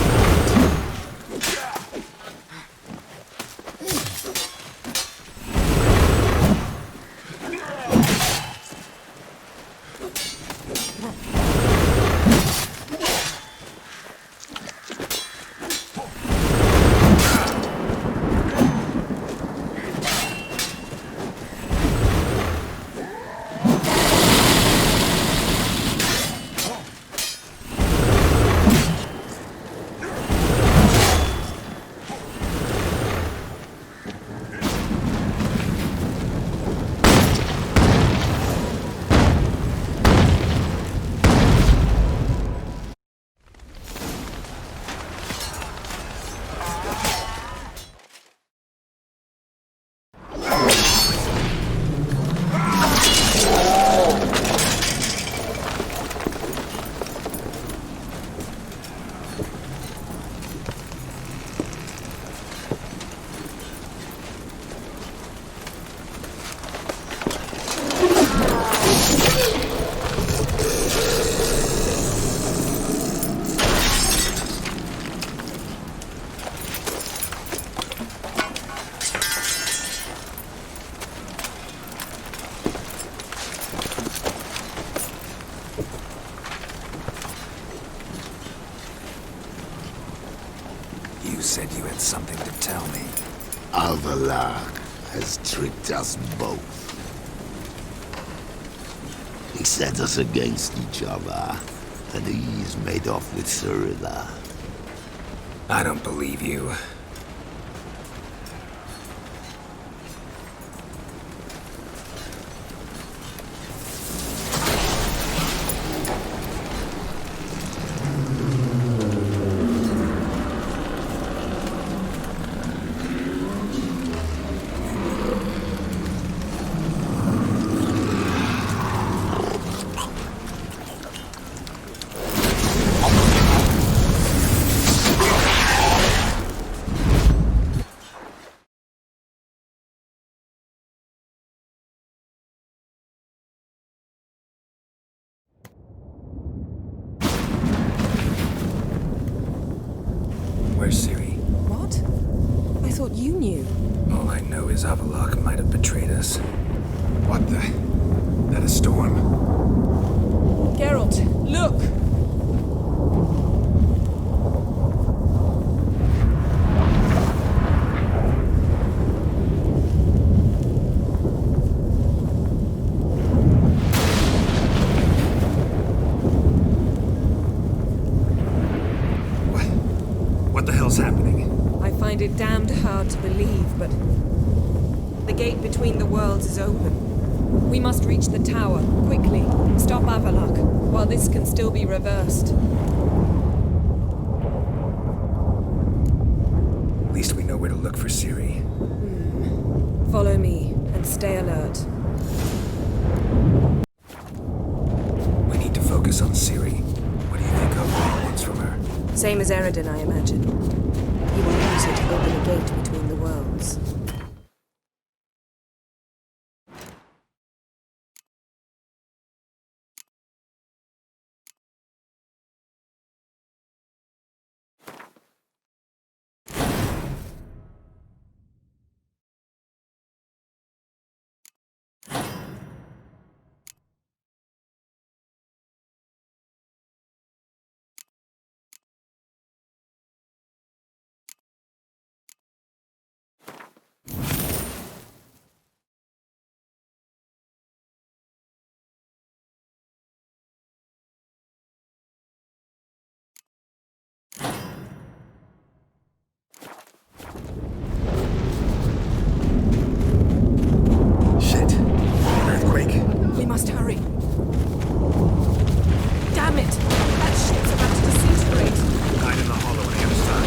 You said you had something to tell me. Alvalag has tricked us both. He set us against each other, and he's made off with Ciri. I don't believe you. thought you knew. All I know is Avallac'h might have betrayed us. What the? That a storm? Geralt, look! What the hell's happening? I find it damned hard to believe, but the gate between the worlds is open. We must reach the tower, quickly. Stop Avallac'h, while this can still be reversed. At least we know where to look for Ciri. Follow me, and stay alert. We need to focus on Ciri. What do you think Avallac'h wants from her? Same as Radeon, I imagine. He will use it to open a gate between the worlds. Shit. An earthquake? We must hurry. Damn it! That ship's about to disintegrate. Hide in the hollow on the other side.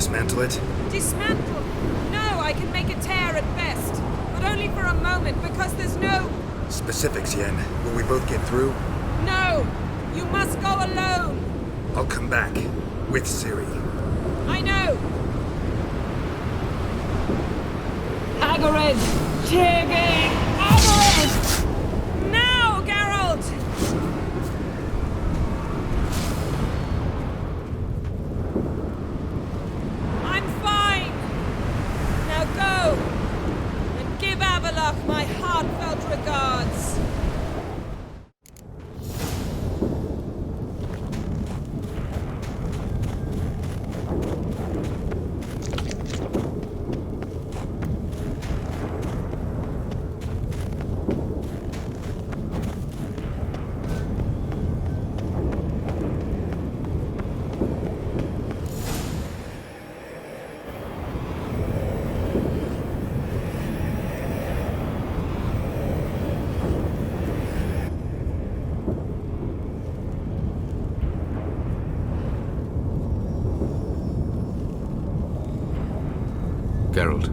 dismantle it? Dismantle? No, I can make a tear at best. But only for a moment, because there's no... Specifics, Yen. Will we both get through? No! You must go alone! I'll come back. With Ciri. I know! Hagrid! Tiggy! Hagrid! Now, Geralt! I'm fine! Now go! And give Avallac'h my heartfelt regards! Geralt.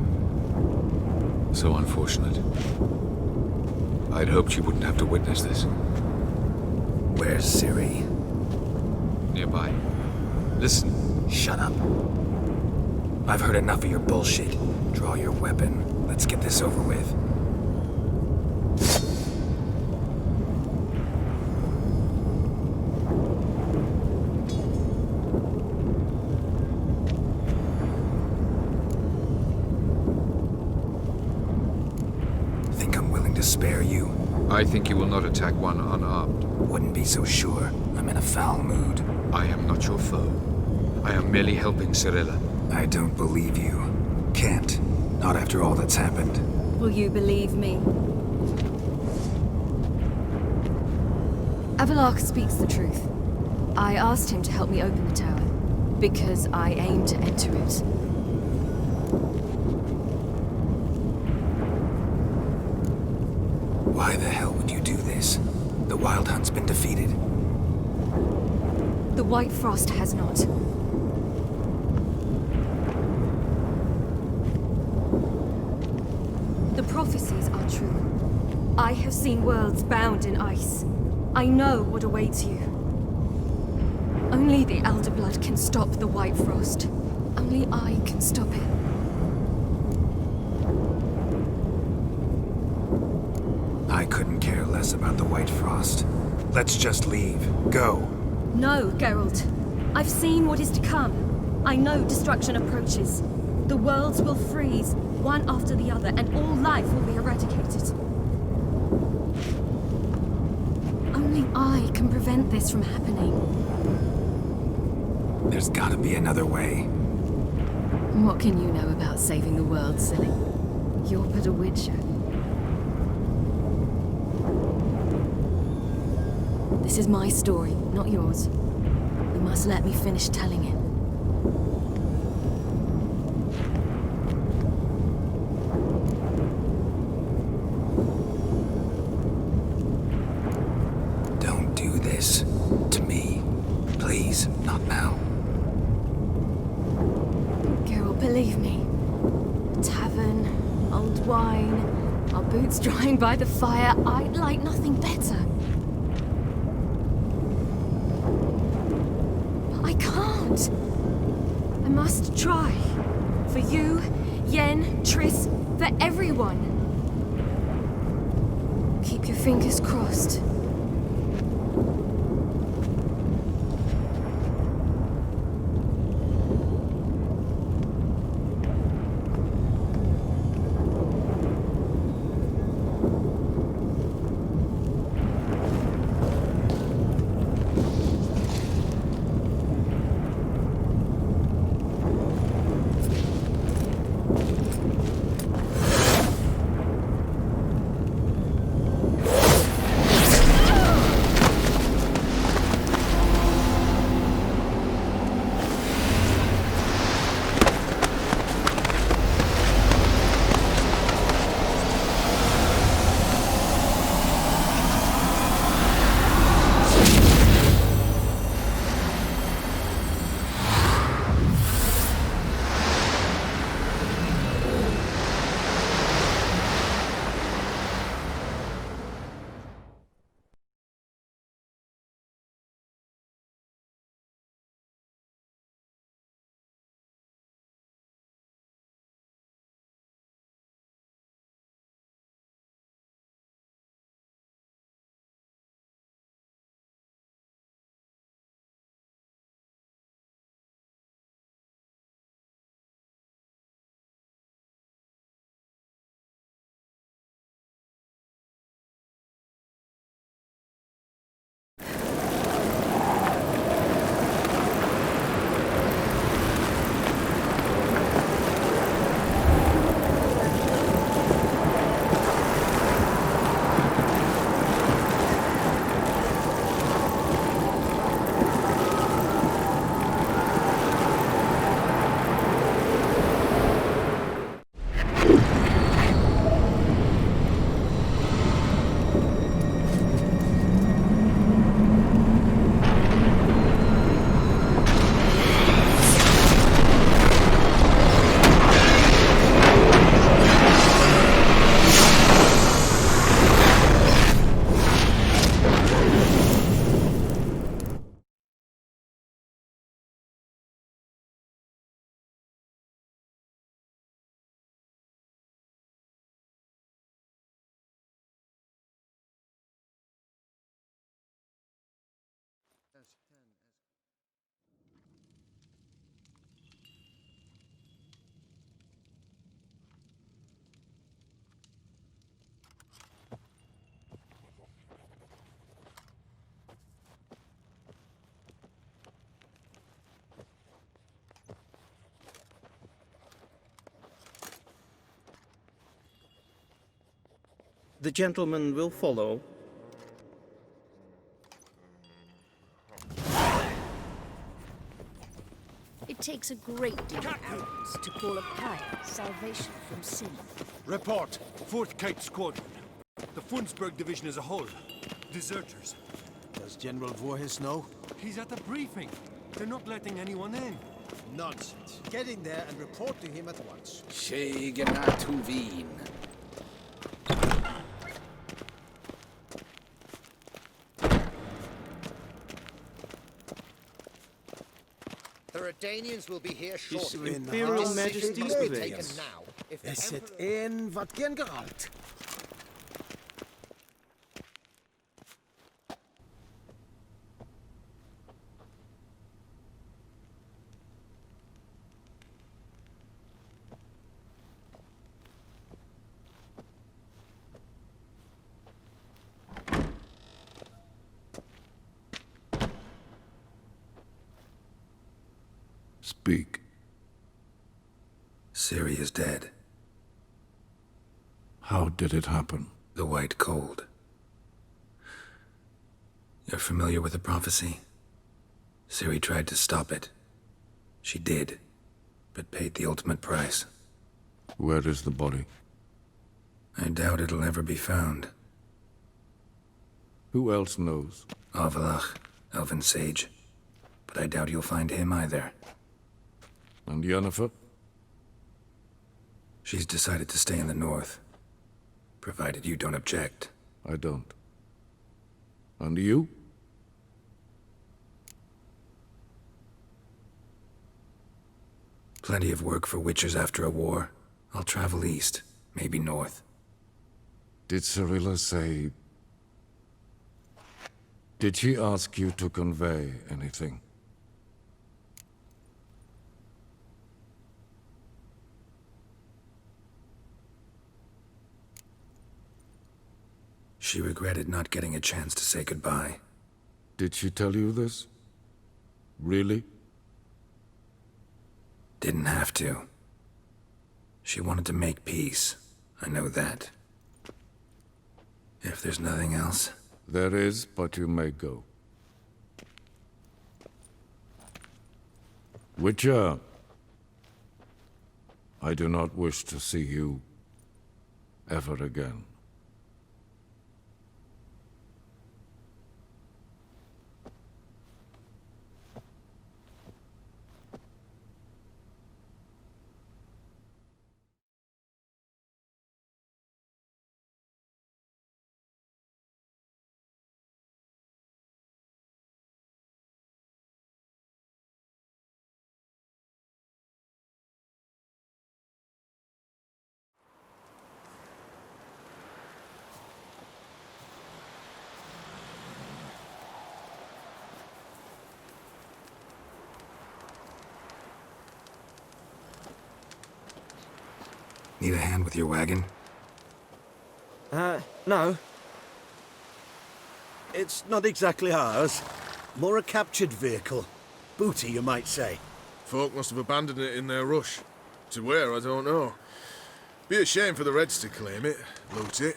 So unfortunate. I'd hoped you wouldn't have to witness this. Where's Ciri? Nearby. Listen. Shut up. I've heard enough of your bullshit. Draw your weapon. Let's get this over with. Think I'm willing to spare you? I think you will not attack one unarmed. Wouldn't be so sure. I'm in a foul mood. I am not your foe. I am merely helping Cirilla. I don't believe you. Can't. Not after all that's happened. Will you believe me? Avallac'h speaks the truth. I asked him to help me open the tower, because I aim to enter it. Why the hell would you do this? The Wild Hunt's been defeated. The White Frost has not. The prophecies are true. I have seen worlds bound in ice. I know what awaits you. Only the Elder Blood can stop the White Frost. Only I can stop it. I couldn't care less about the White Frost. Let's just leave. Go. No, Geralt. I've seen what is to come. I know destruction approaches. The worlds will freeze, one after the other, and all life will be eradicated. Only I can prevent this from happening. There's gotta be another way. What can you know about saving the world, silly? You're but a witcher. This is my story, not yours. You must let me finish telling it. Don't do this. To me. Please, not now. Geralt, believe me. A tavern, old wine, our boots drying by the fire. I'd like nothing better. I can't. I must try. For you, Yen, Triss, for everyone. Keep your fingers crossed. The gentleman will follow. It takes a great deal of arrogance to call a pirate salvation from sin. Report. 4th Kite Squadron. The Funsberg Division as a whole. Deserters. Does General Voorhis know? He's at the briefing. They're not letting anyone in. Nonsense. Get in there and report to him at once. Tuvin. The Radanians will be here shortly. Imperial This Majesty's must be pavilion. taken now. If the Is it Emperor- in wat gen geralt? Speak. Ciri is dead. How did it happen? The White Cold. You're familiar with the prophecy? Ciri tried to stop it. She did, but paid the ultimate price. Where is the body? I doubt it'll ever be found. Who else knows? Avalach, Elven Sage. But I doubt you'll find him either. And Yennefer? She's decided to stay in the north. Provided you don't object. I don't. And you? Plenty of work for witchers after a war. I'll travel east, maybe north. Did Cirilla say... Did she ask you to convey anything? She regretted not getting a chance to say goodbye. Did she tell you this? Really? Didn't have to. She wanted to make peace. I know that. If there's nothing else... There is, but you may go. Witcher, I do not wish to see you ever again. Need a hand with your wagon? No. It's not exactly ours. More a captured vehicle. Booty, you might say. Folk must have abandoned it in their rush. To where, I don't know. Be a shame for the Reds to claim it, loot it.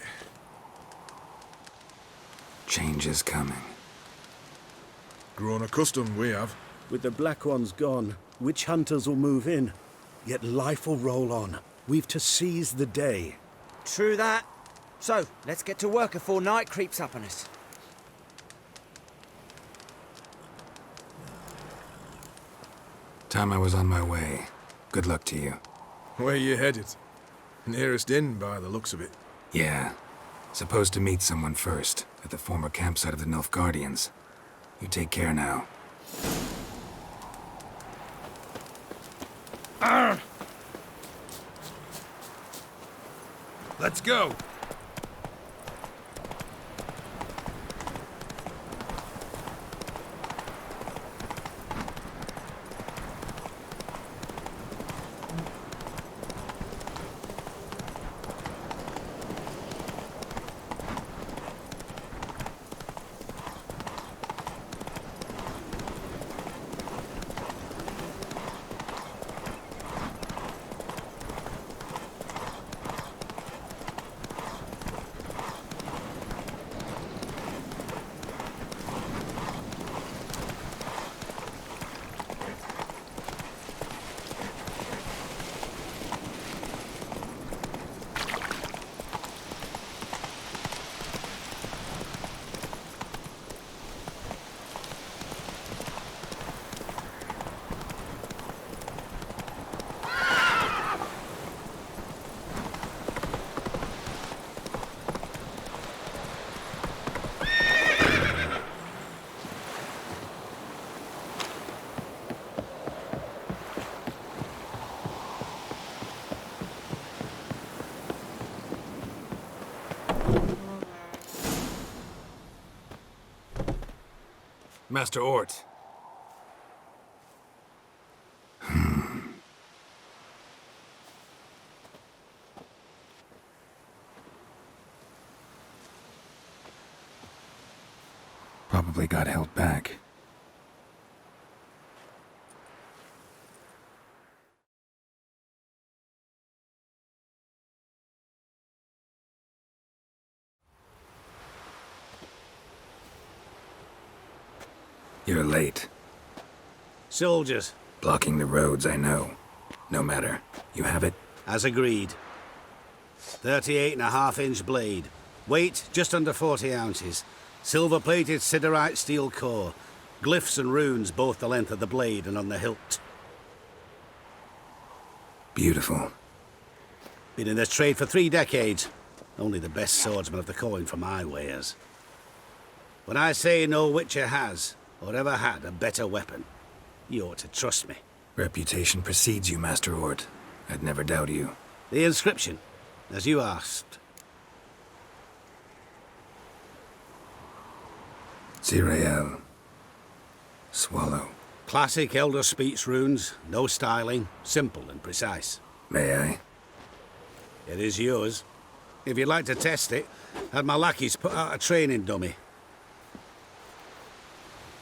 Change is coming. Grown accustomed, we have. With the Black Ones gone, witch hunters will move in. Yet life will roll on. We've to seize the day. True that. So, let's get to work before night creeps up on us. Time I was on my way. Good luck to you. Where you headed? Nearest inn, by the looks of it. Yeah. Supposed to meet someone first, at the former campsite of the Nilfgaardians. You take care now. Arr! Let's go! Master Ort. Probably got held back. You're late. Soldiers. Blocking the roads, I know. No matter. You have it? As agreed. 38.5-inch blade. Weight just under 40 ounces. Silver-plated siderite steel core. Glyphs and runes both the length of the blade and on the hilt. Beautiful. Been in this trade for 3 decades. Only the best swordsman of the coin for my wares. When I say no Witcher has, or ever had, a better weapon, you ought to trust me. Reputation precedes you, Master Ort. I'd never doubt you. The inscription, as you asked. Ciri. Swallow. Classic Elder Speech runes, no styling, simple and precise. May I? It is yours. If you'd like to test it, had my lackeys put out a training dummy.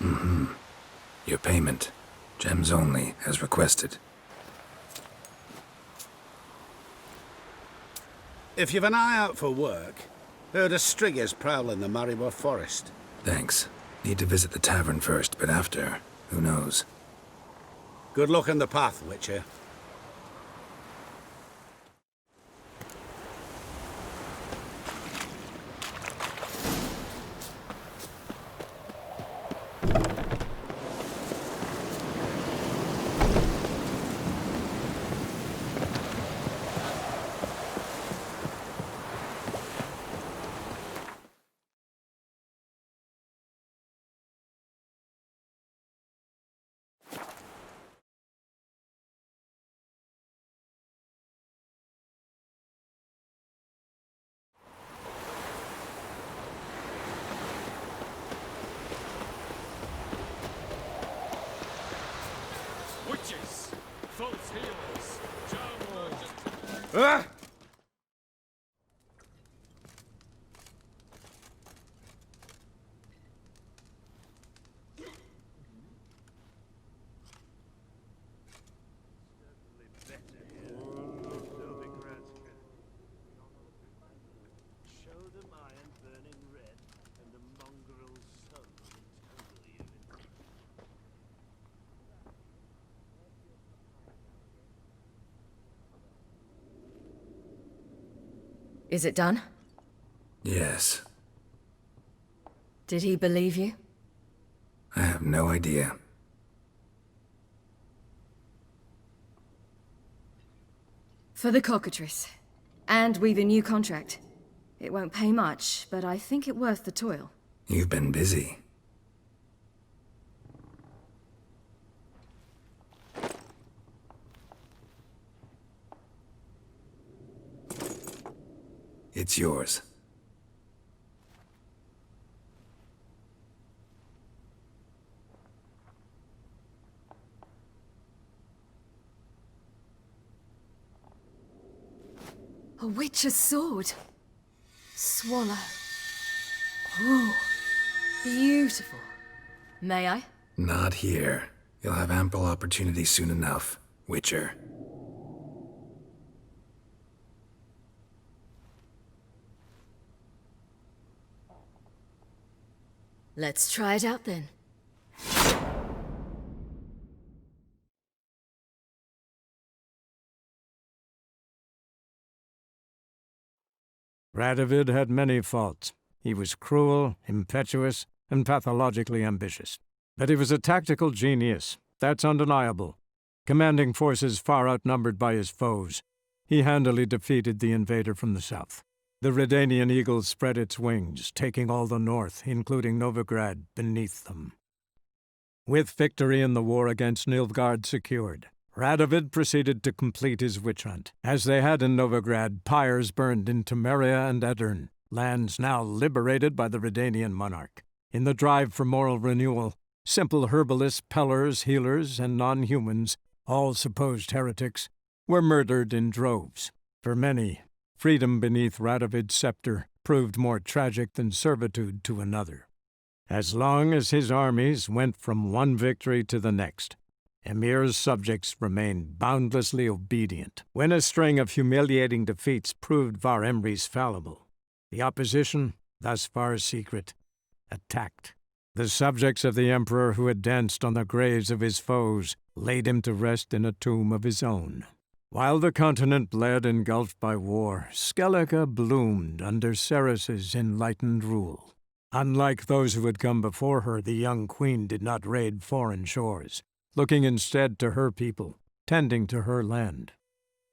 Mm-hmm. Your payment. Gems only, as requested. If you've an eye out for work, heard of striggers prowling the Maribor forest. Thanks. Need to visit the tavern first, but after, who knows? Good luck on the path, Witcher. Witches! False healers! Charm merchants! Ah! Is it done? Yes. Did he believe you? I have no idea. For the cockatrice. And we've a new contract. It won't pay much, but I think it worth the toil. You've been busy. It's yours. A witch's sword. Swallow. Oh, beautiful. May I? Not here. You'll have ample opportunity soon enough, Witcher. Let's try it out then. Radovid had many faults. He was cruel, impetuous, and pathologically ambitious. But he was a tactical genius. That's undeniable. Commanding forces far outnumbered by his foes, he handily defeated the invader from the south. The Redanian eagle spread its wings, taking all the north, including Novigrad, beneath them. With victory in the war against Nilfgaard secured, Radovid proceeded to complete his witch hunt. As they had in Novigrad, pyres burned in Temeria and Aedirn, lands now liberated by the Redanian monarch. In the drive for moral renewal, Simple herbalists, pellers, healers, and non-humans, all supposed heretics, were murdered in droves. For many, freedom beneath Radovid's scepter proved more tragic than servitude to another. As long as his armies went from one victory to the next, Emir's subjects remained boundlessly obedient. When a string of humiliating defeats proved Var Emreis fallible, the opposition, thus far secret, attacked. The subjects of the Emperor who had danced on the graves of his foes laid him to rest in a tomb of his own. While the continent bled engulfed by war, Skellige bloomed under Ceres's enlightened rule. Unlike those who had come before her, the young queen did not raid foreign shores, looking instead to her people, tending to her land.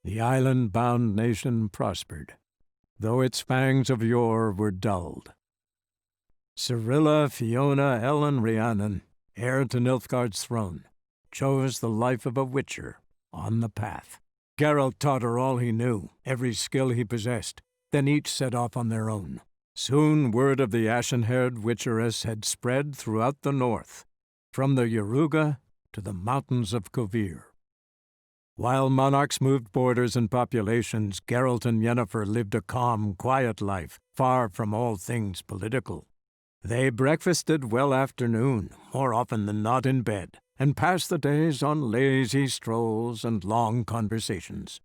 The island-bound nation prospered, though its fangs of yore were dulled. Cirilla, Fiona, Ellen, Rhiannon, heir to Nilfgaard's throne, chose the life of a witcher on the path. Geralt taught her all he knew, every skill he possessed, then each set off on their own. Soon word of the ashen-haired witcheress had spread throughout the north, from the Yaruga to the mountains of Kovir. While monarchs moved borders and populations, Geralt and Yennefer lived a calm, quiet life, far from all things political. They breakfasted well after noon, more often than not in bed, and passed the days on lazy strolls and long conversations.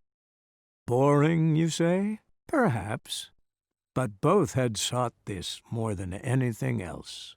Boring, you say? Perhaps. But both had sought this more than anything else.